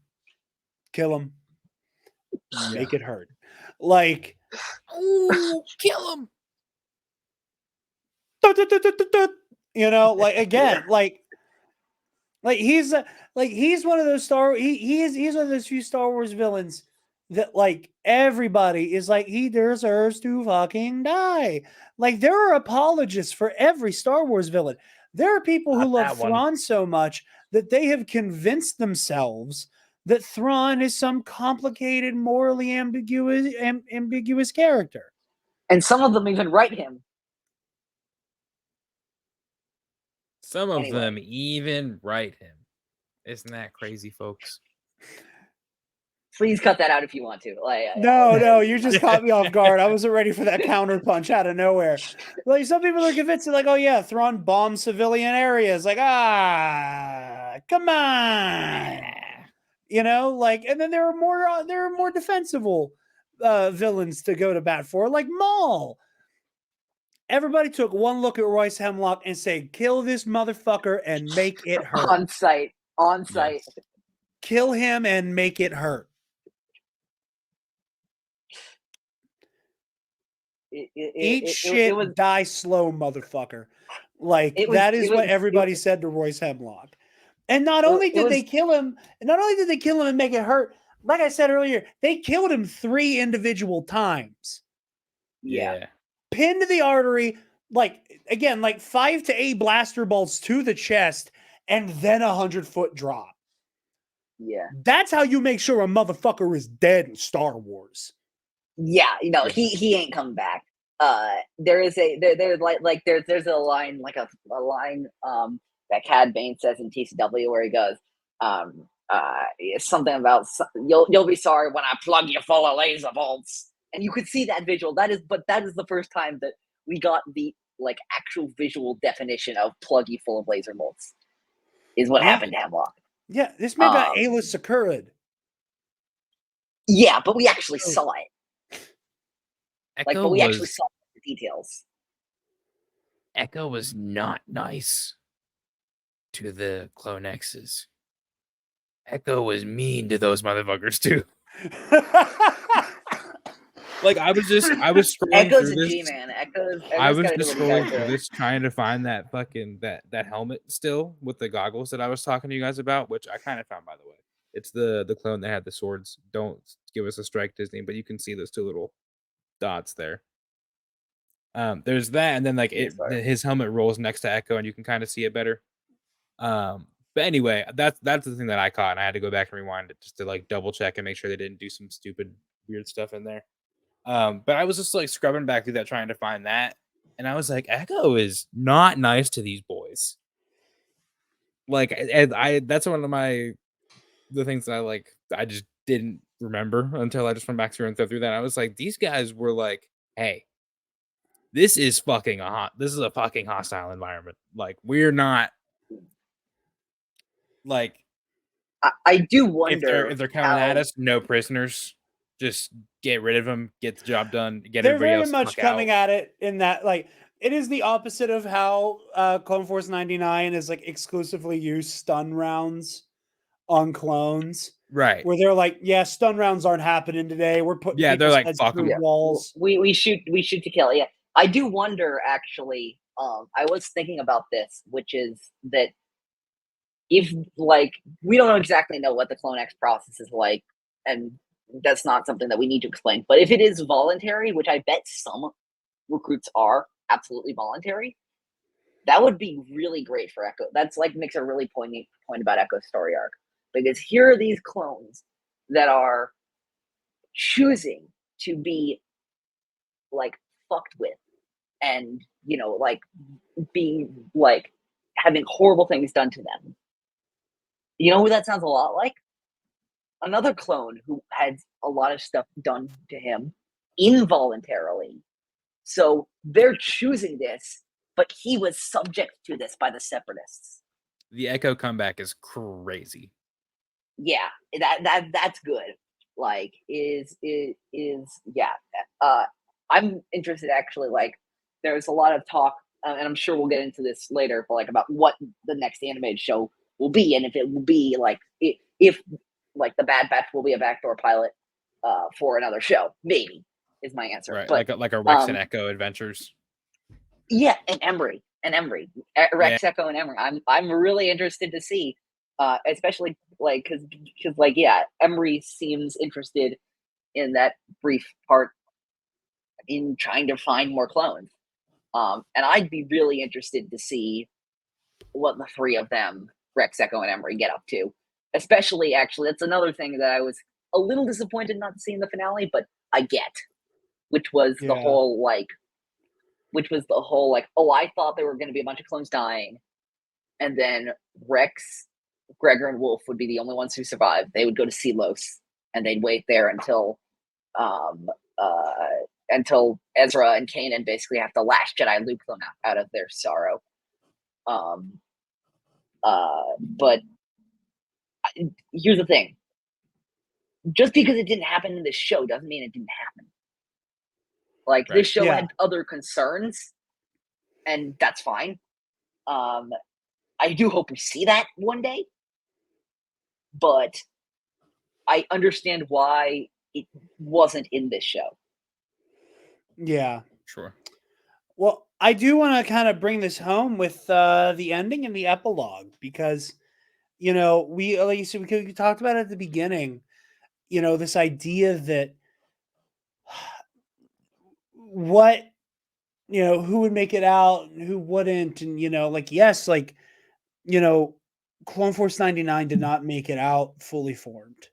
kill him, make it hurt. Like, oh, kill him. You know, like again, like he's one of those he's one of those few Star Wars villains that like everybody is like he deserves to fucking die. Like there are apologists for every Star Wars villain. There are people who love Thrawn so much that they have convinced themselves that Thrawn is some complicated, morally ambiguous character. And some of them even write him. Some of them even write him. Isn't that crazy, folks? Please cut that out if you want to. Like, no, you just caught me off guard. I wasn't ready for that counter punch out of nowhere. Like some people are convinced, like, oh yeah, Thrawn bombed civilian areas. Like, come on, you know, like, and then there are more defensible villains to go to bat for, like Maul. Everybody took one look at Royce Hemlock and said, "Kill this motherfucker and make it hurt." On site. Yes. Kill him and make it hurt. Eat shit, die slow, motherfucker. Like that is what everybody said to Royce Hemlock. And not only did they kill him and make it hurt, like I said earlier, they killed him 3 individual times. Yeah. Pinned to the artery, like again, like 5 to 8 blaster bolts to the chest, and then 100-foot drop. Yeah. That's how you make sure a motherfucker is dead in Star Wars. Yeah, you know, he ain't coming back. There's a line that Cad Bane says in TCW where he goes, something about you'll be sorry when I plug you full of laser bolts. And you could see that visual. That is the first time that we got the like actual visual definition of plug you full of laser bolts. Is what happened to Hemlock. Yeah, this man got Ayla Secura'd. Yeah, but we actually saw it. Actually saw the details. Echo was not nice. to the Clone X's. Echo was mean to those motherfuckers too. Like I was scrolling Echo's through a this. G-man. Echo's I was got to do just what he's got scrolling to through do. this trying to find that fucking that helmet still with the goggles that I was talking to you guys about, which I kind of found, by the way. It's the clone that had the swords. Don't give us a strike, Disney, but you can see those two little dots there. There's that, and then like his helmet rolls next to Echo, and you can kind of see it better. But anyway, that's the thing that I caught, and I had to go back and rewind it just to like double check and make sure they didn't do some stupid weird stuff in there. But I was just like scrubbing back through that trying to find that, and I was like, Echo is not nice to these boys. Like, and that's one of the things that I just didn't remember until I just went back through and through that. I was like, these guys were like, hey, this is a fucking hostile environment. Like, we're not like I do wonder if they're coming how, at us, no prisoners. Just get rid of them, get the job done, get They're everybody very else the much fuck coming out. at it in that, like, it is the opposite of how Clone Force 99 is like exclusively used stun rounds on clones, Right. where they're like, yeah, stun rounds aren't happening today. We're putting Yeah, they're people's like, heads fuck 'em. through walls. we shoot to kill. Yeah, I do wonder actually. I was thinking about this, which is that if like we don't exactly know what the Clone X process is like, and that's not something that we need to explain. But if it is voluntary, which I bet some recruits are absolutely voluntary, that would be really great for Echo. That's like makes a really poignant point about Echo's story arc, because here are these clones that are choosing to be like fucked with, and like being like having horrible things done to them. You know who that sounds a lot like? Another clone who had a lot of stuff done to him involuntarily. So they're choosing this, but he was subject to this by the separatists. The Echo comeback is crazy. Yeah, that's good. Like is yeah. I'm interested actually. Like there's a lot of talk, and I'm sure we'll get into this later, but like about what the next animated show will be, and if it will be like if like the Bad Batch will be a backdoor pilot for another show, maybe is my answer. Right, But like a Rex and Echo adventures. yeah, and Emery, Rex, Echo, and Emery. I'm really interested to see, especially like because like yeah, Emery seems interested in that brief part in trying to find more clones. And I'd be really interested to see what the three of them, Rex, Echo, and Emery, get up to. Especially, actually, that's another thing that I was a little disappointed not to see in the finale, but I get, which was the whole like, oh, I thought there were going to be a bunch of clones dying, and then Rex, Gregor, and Wolf would be the only ones who survived. They would go to Sealos, and they'd wait there until Ezra and Kanan basically have the last Jedi Luke clone out of their sorrow. But here's the thing. Just because it didn't happen in this show doesn't mean it didn't happen. Like this show had other concerns, and that's fine. I do hope we see that one day, but I understand why it wasn't in this show. Yeah. Sure. Well, I do want to kind of bring this home with the ending and the epilogue, because, we, like you said, we talked about it at the beginning, this idea that what, who would make it out and who wouldn't. And, yes, Clone Force 99 did not make it out fully formed.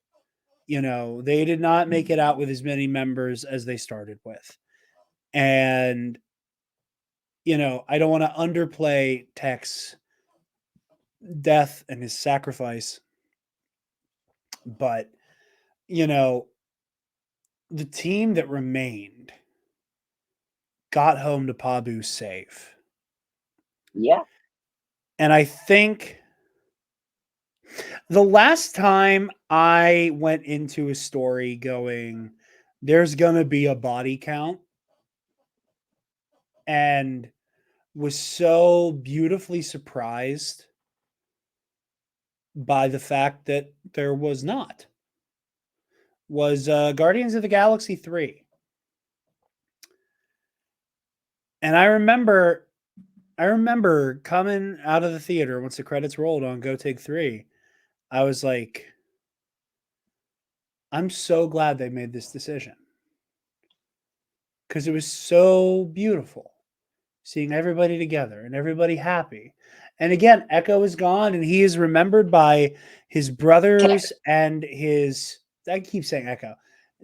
They did not make it out with as many members as they started with. And, I don't want to underplay Tech's death and his sacrifice, but, the team that remained got home to Pabu safe. Yeah. And I think the last time I went into a story going, there's going to be a body count, and was so beautifully surprised by the fact that there was not, was Guardians of the Galaxy 3. And I remember coming out of the theater once the credits rolled on Go Take 3. I was like, I'm so glad they made this decision. Because it was so beautiful seeing everybody together and everybody happy. And again, Echo is gone and he is remembered by his brothers and his, I keep saying Echo.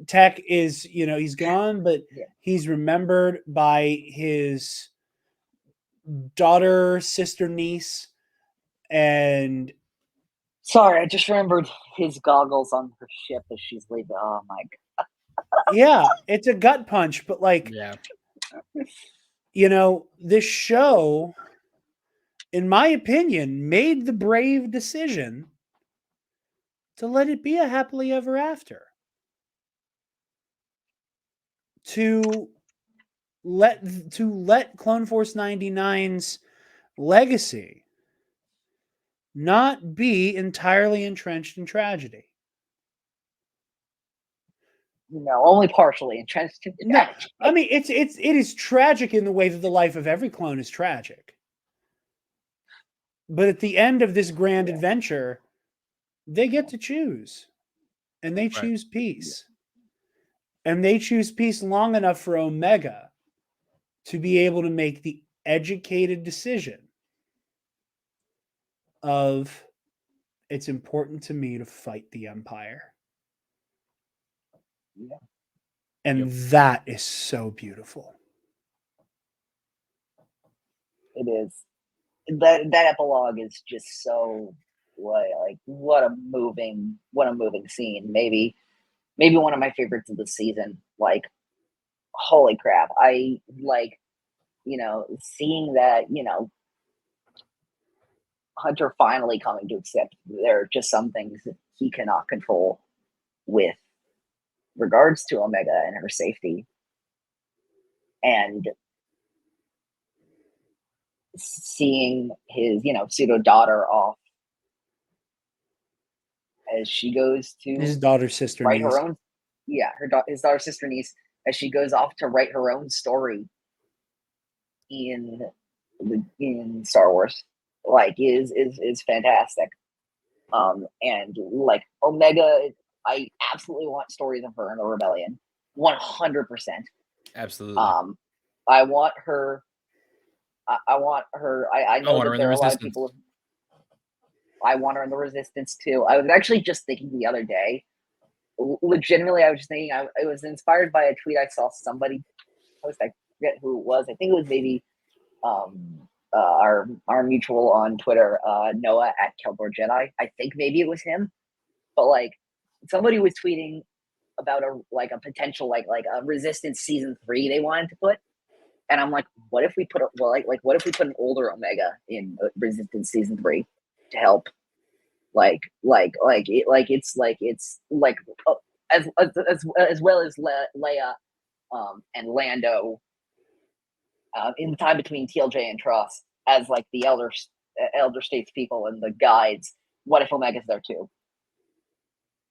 Tech is, he's gone, but he's remembered by his daughter, sister, niece, and sorry, I just remembered his goggles on her ship as she's leaving. Oh my god. Yeah, it's a gut punch, but this show, in my opinion, made the brave decision to let it be a happily ever after. To let Clone Force 99's legacy not be entirely entrenched in tragedy. No, only partially entrenched in tragedy. No, I mean it is tragic in the way that the life of every clone is tragic. But at the end of this grand adventure, they get to choose. And they choose peace. And they choose peace long enough for Omega to be able to make the educated decision of, it's important to me to fight the Empire. Yeah. And that is so beautiful. It is. That epilogue is just so what a moving scene. Maybe one of my favorites of the season. Like, holy crap. I seeing that, Hunter finally coming to accept there are just some things that he cannot control with regards to Omega and her safety. And seeing his, pseudo daughter off as she goes to his daughter's sister write niece. her own, his daughter's sister niece, as she goes off to write her own story in Star Wars, is fantastic. And like Omega, I absolutely want stories of her in the Rebellion, 100%. Absolutely. I want her. I want her. I know that there are a lot of people. I want her in the Resistance too. I was actually just thinking the other day. Legitimately, I was just thinking. I was inspired by a tweet I saw somebody post. I forget who it was. I think it was maybe our mutual on Twitter, Noah at Keldor Jedi. I think maybe it was him. But like somebody was tweeting about a potential like a Resistance season 3 they wanted to put. And I'm like, what if we put what if we put an older Omega in Resistance season 3 to help, as well as Leia and Lando in the time between TLJ and Truss as like the elder statespeople and the guides. What if Omega's there too?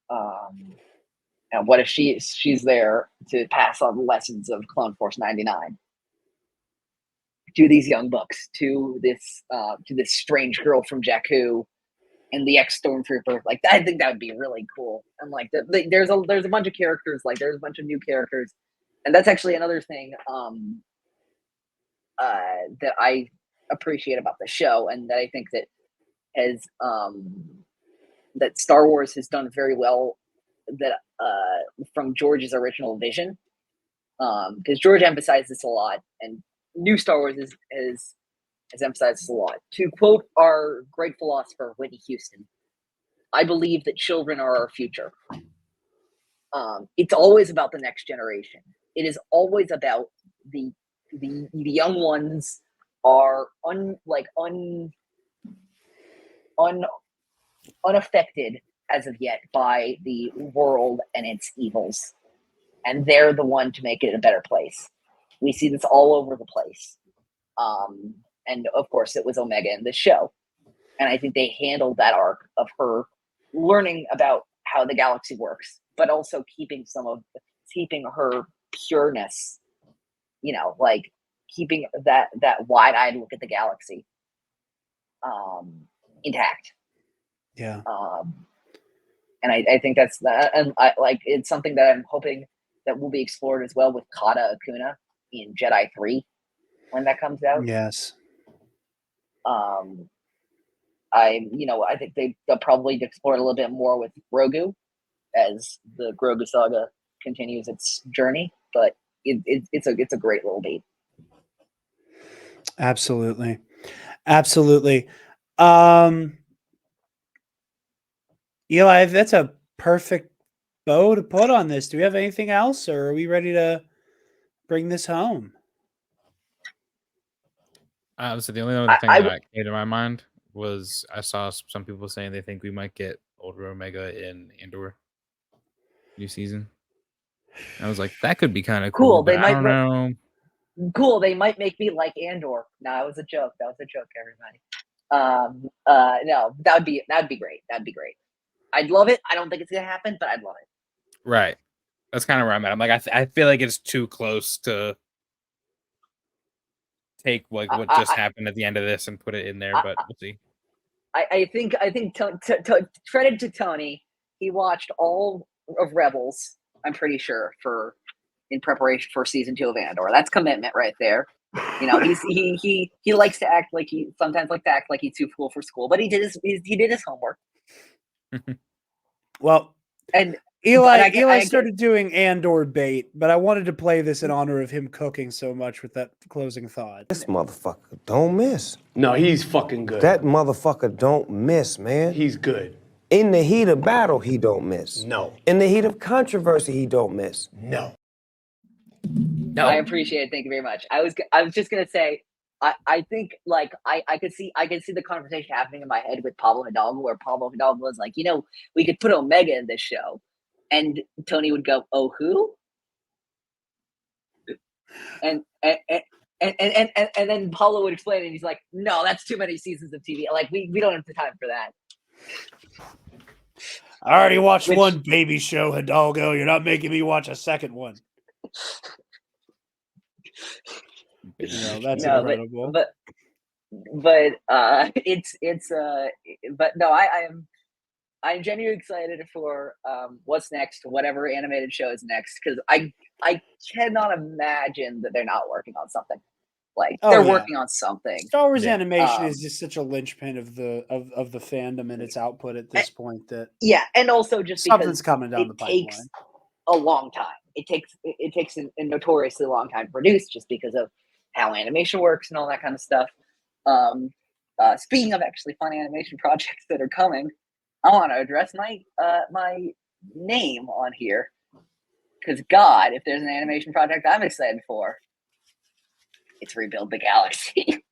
And what if she's there to pass on the lessons of Clone Force 99 to these young bucks, to this strange girl from Jakku and the ex-Stormtrooper? Like, I think that would be really cool. And like there's a bunch of characters, like there's a bunch of new characters. And that's actually another thing that I appreciate about the show, and that I think that has that Star Wars has done very well, that from George's original vision, because George emphasized this a lot, and new Star Wars has emphasized this a lot. To quote our great philosopher Whitney Houston, I believe that children are our future. It's always about the next generation. It is always about the young ones are unaffected as of yet by the world and its evils, and they're the one to make it a better place. We see this all over the place, and of course it was Omega in this show. and I think they handled that arc of her learning about how the galaxy works, but also keeping her pureness, like keeping that wide-eyed look at the galaxy intact. Yeah. And I think that's that, and it's something that I'm hoping that will be explored as well with Kata Akuna in Jedi 3 when that comes out. Yes. I think they'll probably explore it a little bit more with Grogu as the Grogu saga continues its journey, but it's a great little beat. Absolutely. Eli, that's a perfect bow to put on this. Do we have anything else, or are we ready to bring this home? So the only other thing that came to my mind was I saw some people saying they think we might get Ultra Omega in Andor new season. I was like, that could be kind of cool. But I don't know. Cool. They might make me like Andor. No, it was a joke. That was a joke, everybody. No, that'd be great. That'd be great. I'd love it. I don't think it's gonna happen, but I'd love it. Right. That's kind of where I'm at. I'm like, I feel like it's too close to take like what just happened at the end of this and put it in there, but we'll see. I think credit to Tony. He watched all of Rebels. I'm pretty sure in preparation for season 2 of Andor. That's commitment right there. He likes to act like he's too cool for school, but he did his homework. Well, and Eli started doing Andor bait, but I wanted to play this in honor of him cooking so much with that closing thought. This motherfucker don't miss. No, he's fucking good. That motherfucker don't miss, man. He's good. In the heat of battle, he don't miss. No. In the heat of controversy, he don't miss. No. I appreciate it. Thank you very much. I was just gonna say, I think like I could see the conversation happening in my head with Pablo Hidalgo, where Pablo Hidalgo was like, we could put Omega in this show, and Tony would go, "Oh, who?" And then Pablo would explain it, and he's like, "No, that's too many seasons of TV. Like we don't have the time for that." I already watched one baby show, Hidalgo. You're not making me watch a second one. That's incredible. But I'm genuinely excited for what's next, whatever animated show is next, because I cannot imagine that they're not working on something. Like they're working on something. Star Wars animation is just such a linchpin of the fandom and its output at this point that and also just something's coming down the pipeline. Takes a long time. It takes a notoriously long time to produce, just because of how animation works and all that kind of stuff. Speaking of actually fun animation projects that are coming, I want to address my name on here, because God, if there's an animation project I'm excited for, it's Rebuild the Galaxy.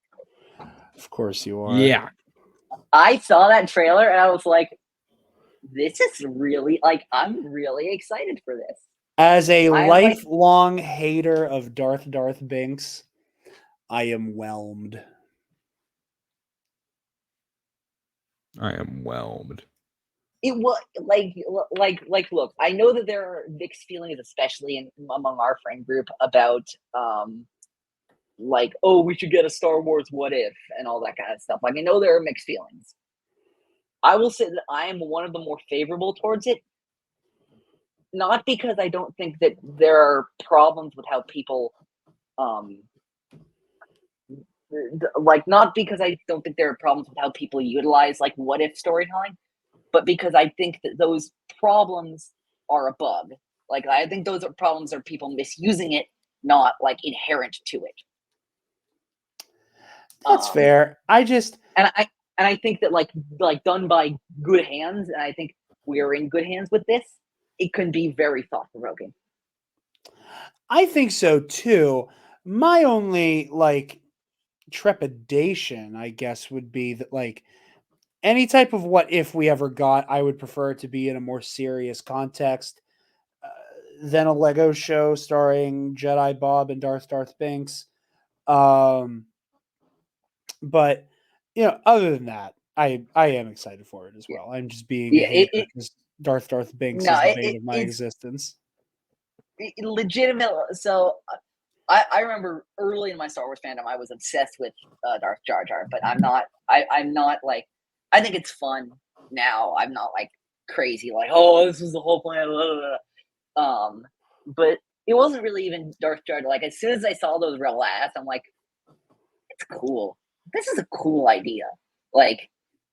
Of course you are. Yeah. I saw that trailer and I was like, this is really, I'm really excited for this. As a lifelong hater of Darth Binks, I am whelmed. It was look, I know that there are mixed feelings, especially among our friend group, about we should get a Star Wars what if and all that kind of stuff. Like, I know there are mixed feelings. I will say that I am one of the more favorable towards it, not because I don't think that there are problems with how people not because I don't think there are problems with how people utilize what if storytelling, but because I think that those problems are a bug. I think those problems are people misusing it, not inherent to it. That's fair. I think that done by good hands, and I think we are in good hands with this. It can be very thought-provoking. I think so too. My only trepidation, I guess, would be that any type of what if we ever got, I would prefer it to be in a more serious context than a Lego show starring Jedi Bob and Darth Binks. But other than that, I am excited for it as well. I'm just being a Yeah, hater because Darth Binks No, is the it- bane it- of my it's- existence. legitimate. So I remember early in my Star Wars fandom, I was obsessed with Darth Jar Jar, but I'm not. I'm not like. I think it's fun now. I'm not like crazy, like, oh, this is the whole plan. Blah, blah, blah. But it wasn't really even Darth Jar Jar. Like as soon as I saw those real ass, I'm like, it's cool. This is a cool idea. Like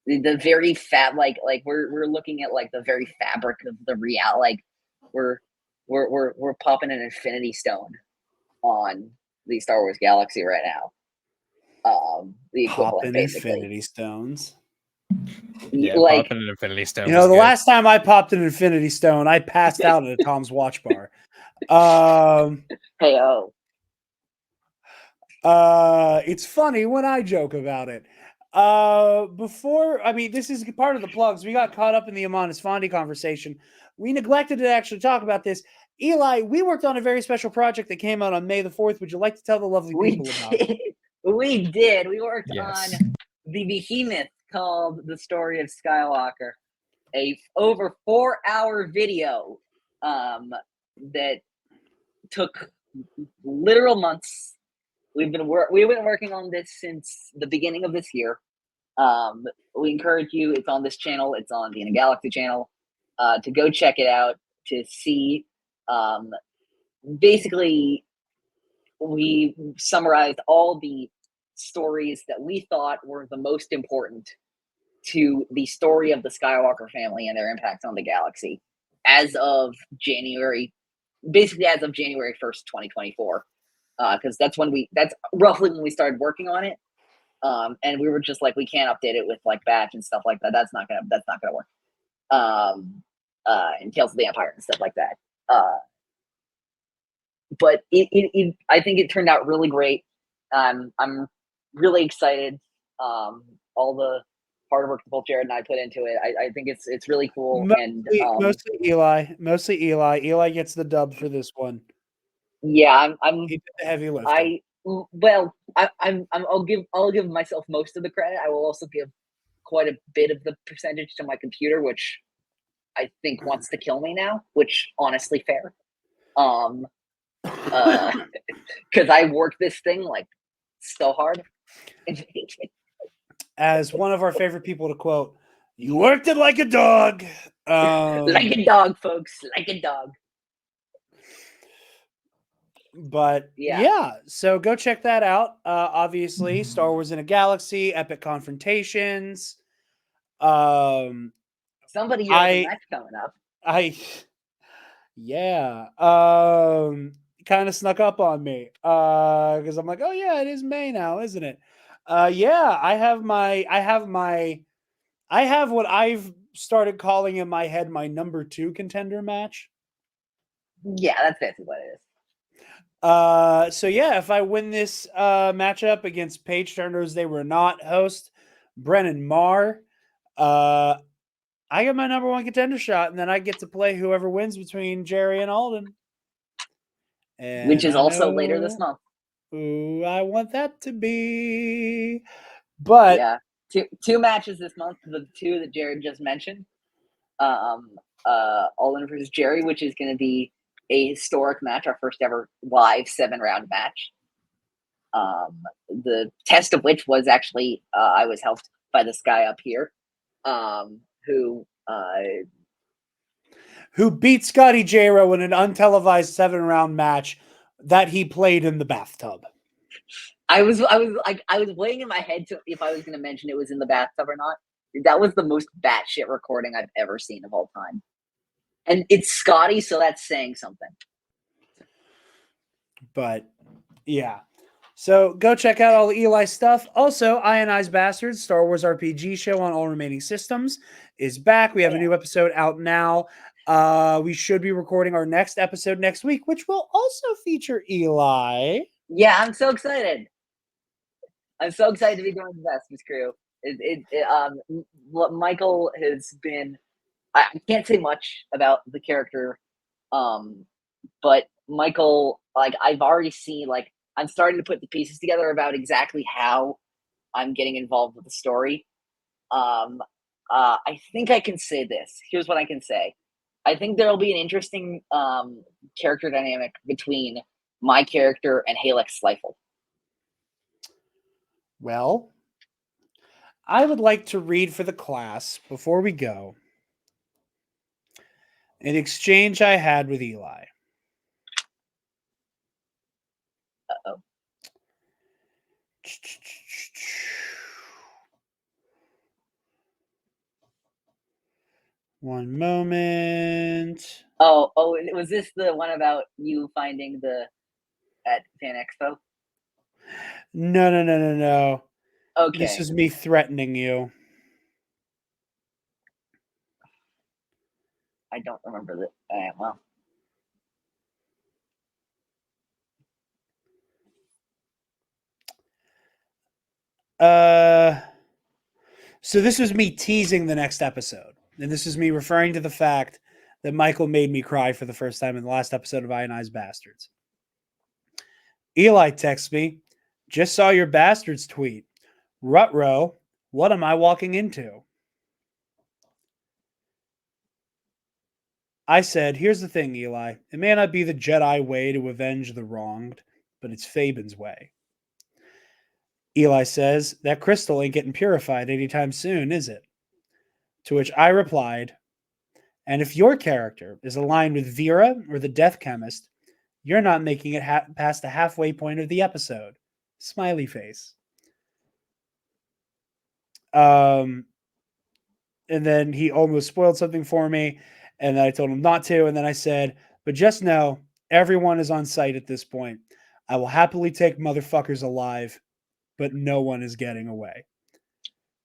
the very like we're looking at like the very fabric of the real. Like we're we're popping an Infinity Stone on the Star Wars galaxy right now. The equivalent, Popping basically. Infinity Stones. Yeah, Like popping an Infinity Stone. You know, was the good. last time I popped an Infinity Stone, I passed out at a Tom's Watch Bar. hey oh, It's funny when I joke about it. This is part of the plugs. We got caught up in the Amonis Fondi conversation. We neglected to actually talk about this. Eli, we worked on a very special project that came out on May the 4th. Would you like to tell the lovely we people about it? did. We did. We worked Yes. on the behemoth called "The Story of Skywalker," a over 4-hour video that took literal months. We've been working on this since the beginning of this year. We encourage you. It's on this channel. It's on the In a Galaxy channel. To go check it out to see. Basically, we summarized all the stories that we thought were the most important to the story of the Skywalker family and their impacts on the galaxy as of January 1st, 2024. Because that's roughly when we started working on it. And we were just like, we can't update it with like batch and stuff like that. That's not gonna work. And Tales of the Empire and stuff like that. But I think it turned out really great. I'm really excited. All the hard work that both Jarod and I put into it. I think it's really cool. Mostly Eli. Mostly Eli. Eli gets the dub for this one. Yeah, I'm He did the heavy lifting. I'll give myself most of the credit. I will also give quite a bit of the percentage to my computer, which I think wants to kill me now, which honestly fair. Because I worked this thing like so hard. As one of our favorite people to quote, "You worked it like a dog." Like a dog, folks, like a dog. But yeah, so go check that out. Obviously, Star Wars in a Galaxy, Epic Confrontations. Somebody has a match coming up. Kind of snuck up on me because I'm like, oh yeah, it is May now, isn't it? I have what I've started calling in my head my number 2 contender match. Yeah, that's basically what it is. If I win this matchup against Page Turners, they were not host Brennan Marr. I get my number 1 contender shot, and then I get to play whoever wins between Jerry and Alden. And which is also later this month. Who I want that to be. But yeah, two matches this month, the 2 that Jarod just mentioned. Alden versus Jerry, which is going to be a historic match, our first ever live 7-round match. The test of which was actually I was helped by this guy up here, who beat Scotty J-Ro in an untelevised 7-round match that he played in the bathtub. I was weighing in my head if I was going to mention it was in the bathtub or not. That was the most batshit recording I've ever seen of all time. And it's Scotty, so that's saying something. But yeah. So go check out all the Eli stuff. Also, Ionized Bastards, Star Wars RPG show on all remaining systems is back. We have a new episode out now. We should be recording our next episode next week, which will also feature Eli. Yeah, I'm so excited. I'm so excited to be doing the Vespers crew. Michael has been. I can't say much about the character, but Michael, like I've already seen, like I'm starting to put the pieces together about exactly how I'm getting involved with the story, I think I can say this. Here's what I can say. I think there'll be an interesting character dynamic between my character and Halek Slifer. Well, I would like to read for the class before we go an exchange I had with Eli. Uh-oh. One moment. Oh, was this the one about you finding at Fan Expo? No. Okay. This is me threatening you. I don't remember that. Well. So this was me teasing the next episode. And this is me referring to the fact that Michael made me cry for the first time in the last episode of Ionized Bastards. Eli texts me, just saw your Bastards tweet. Rutro, what am I walking into? I said, here's the thing, Eli. It may not be the Jedi way to avenge the wronged, but it's Fabin's way. Eli says, that crystal ain't getting purified anytime soon, is it? To which I replied, and if your character is aligned with Vera or the Death Chemist, you're not making it past the halfway point of the episode. Smiley face. And then he almost spoiled something for me, and I told him not to, and then I said, but just know, everyone is on site at this point. I will happily take motherfuckers alive, but no one is getting away.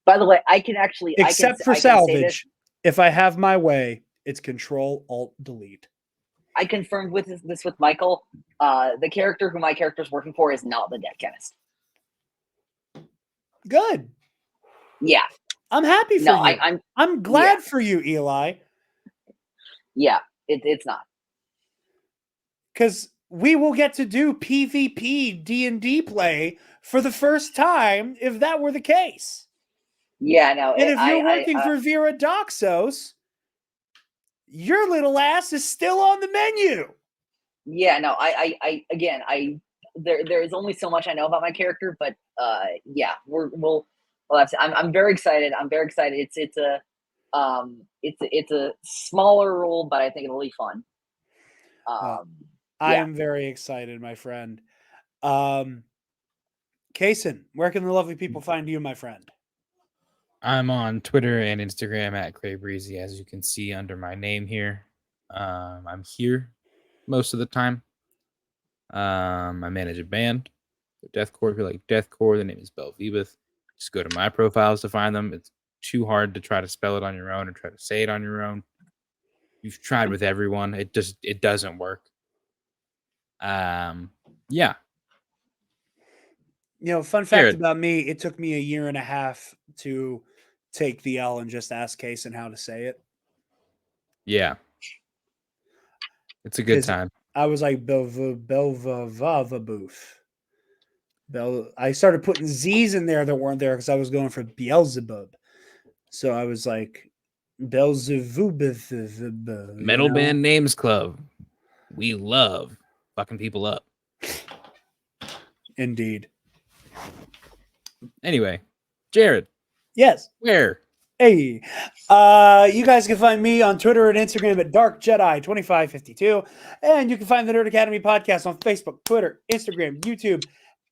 By the way, I can actually... Except for salvage. If I have my way, it's Control-Alt-Delete. I confirmed this with Michael. The character who my character is working for is not the Death Chemist. Good. Yeah. I'm happy for you. I'm glad for you, Eli. Yeah, it's not. Because we will get to do PvP D&D play for the first time if that were the case. Yeah, no. And if you're working for Vera Doxos, your little ass is still on the menu. Yeah, no. There is only so much I know about my character, but yeah, we'll have to. I'm very excited. It's a smaller role, but I think it'll be fun. I am very excited, my friend. Kason, where can the lovely people find you, my friend? I'm on Twitter and Instagram at CrayBreezy, as you can see under my name here. I'm here most of the time. I manage a band, deathcore. If you like deathcore, the name is Belvebeth. Just go to my profiles to find them. It's too hard to try to spell it on your own or try to say it on your own. You've tried with everyone. It doesn't work. Yeah. Fun fact about me, it took me 1.5 years to take the L and just ask Kason how to say it. Yeah. It's a good time. I was like, Belvaboof. I started putting Z's in there that weren't there because I was going for Beelzebub. So I was like, Beelzebub. Metal Band Names Club. We love fucking people up. Indeed. Anyway, Jarod. Yes. Where? Hey. You guys can find me on Twitter and Instagram at DarkJedi2552. And you can find the Nerd Academy podcast on Facebook, Twitter, Instagram, YouTube,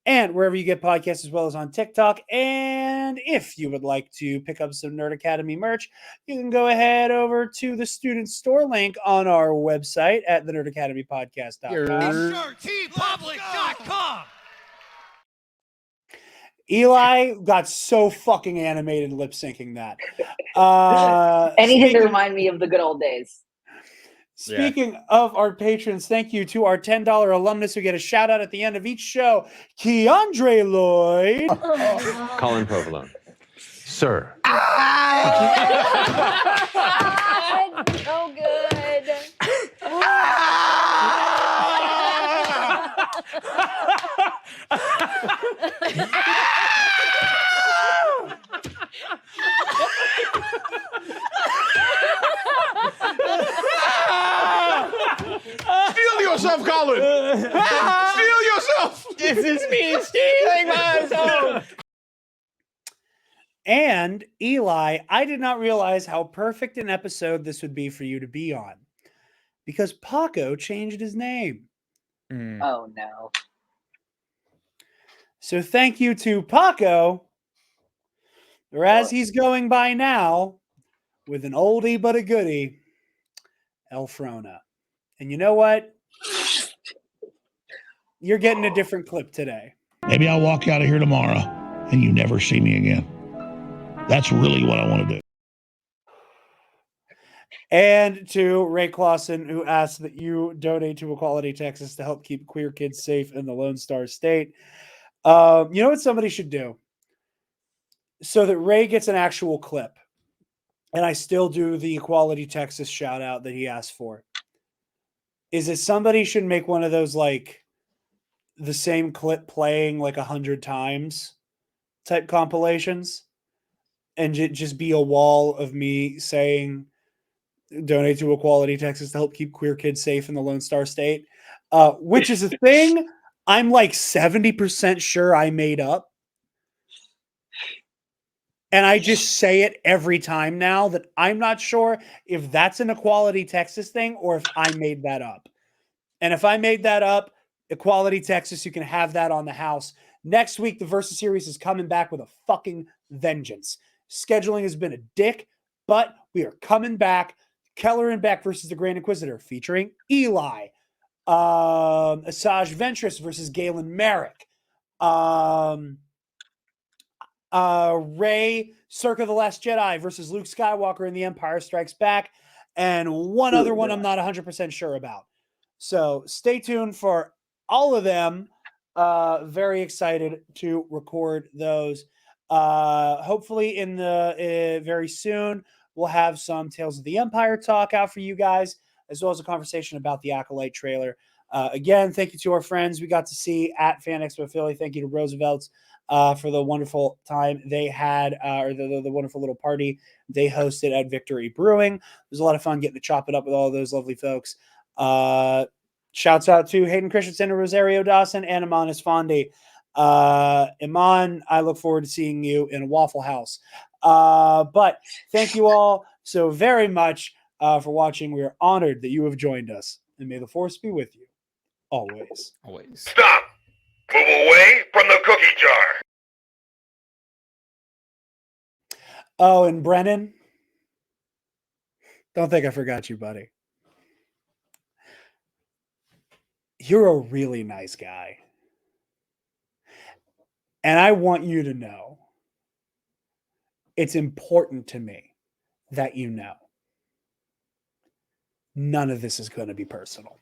and wherever you get podcasts, as well as on TikTok. And if you would like to pick up some Nerd Academy merch, you can go ahead over to the student store link on our website at thenerdacademypodcast.com. SRTpublic.com. Eli got so fucking animated lip syncing that. Anything to remind me of the good old days. Speaking of our patrons, thank you to our $10 alumnus who get a shout out at the end of each show. Keandre Lloyd. Colin Provolone. Sir. So good. Colin. Steal yourself. This is me stealing myself. And Eli, I did not realize how perfect an episode this would be for you to be on, because Paco changed his name. Oh no. So thank you to Paco, or as he's going by now, with an oldie but a goodie, Elfrona. And you know what? You're getting a different clip today. Maybe I'll walk out of here tomorrow and you never see me again. That's really what I want to do. And to Ray Clausen, who asked that you donate to Equality Texas to help keep queer kids safe in the Lone Star State. You know what somebody should do? So that Ray gets an actual clip. And I still do the Equality Texas shout out that he asked for. Is that somebody should make one of those, like, the same clip playing like 100 times type compilations, and just be a wall of me saying donate to Equality Texas to help keep queer kids safe in the Lone Star State, which is a thing I'm like 70% sure I made up. And I just say it every time now that I'm not sure if that's an Equality Texas thing or if I made that up. And if I made that up, Equality Texas, you can have that on the house. Next week, the Versus Series is coming back with a fucking vengeance. Scheduling has been a dick, but we are coming back. Keller and Beck versus the Grand Inquisitor, featuring Eli. Asajj Ventress versus Galen Merrick. Rey, Circa the Last Jedi versus Luke Skywalker in The Empire Strikes Back. And one other one I'm not 100% sure about. So stay tuned for all of them. Very excited to record those. Hopefully in the very soon, we'll have some Tales of the Empire talk out for you guys, as well as a conversation about the Acolyte trailer. Again, thank you to our friends we got to see at Fan Expo Philly. Thank you to Roosevelt's for the wonderful time they had, or the wonderful little party they hosted at Victory Brewing. It was a lot of fun getting to chop it up with all those lovely folks. Shouts out to Hayden Christensen, Rosario Dawson, and Iman Esfandi. Iman, I look forward to seeing you in a Waffle House. But thank you all so very much for watching. We are honored that you have joined us, and may the force be with you always. Always. Stop. Move away from the cookie jar. Oh, and Brennan, don't think I forgot you, buddy. You're a really nice guy. And I want you to know it's important to me that you know none of this is going to be personal.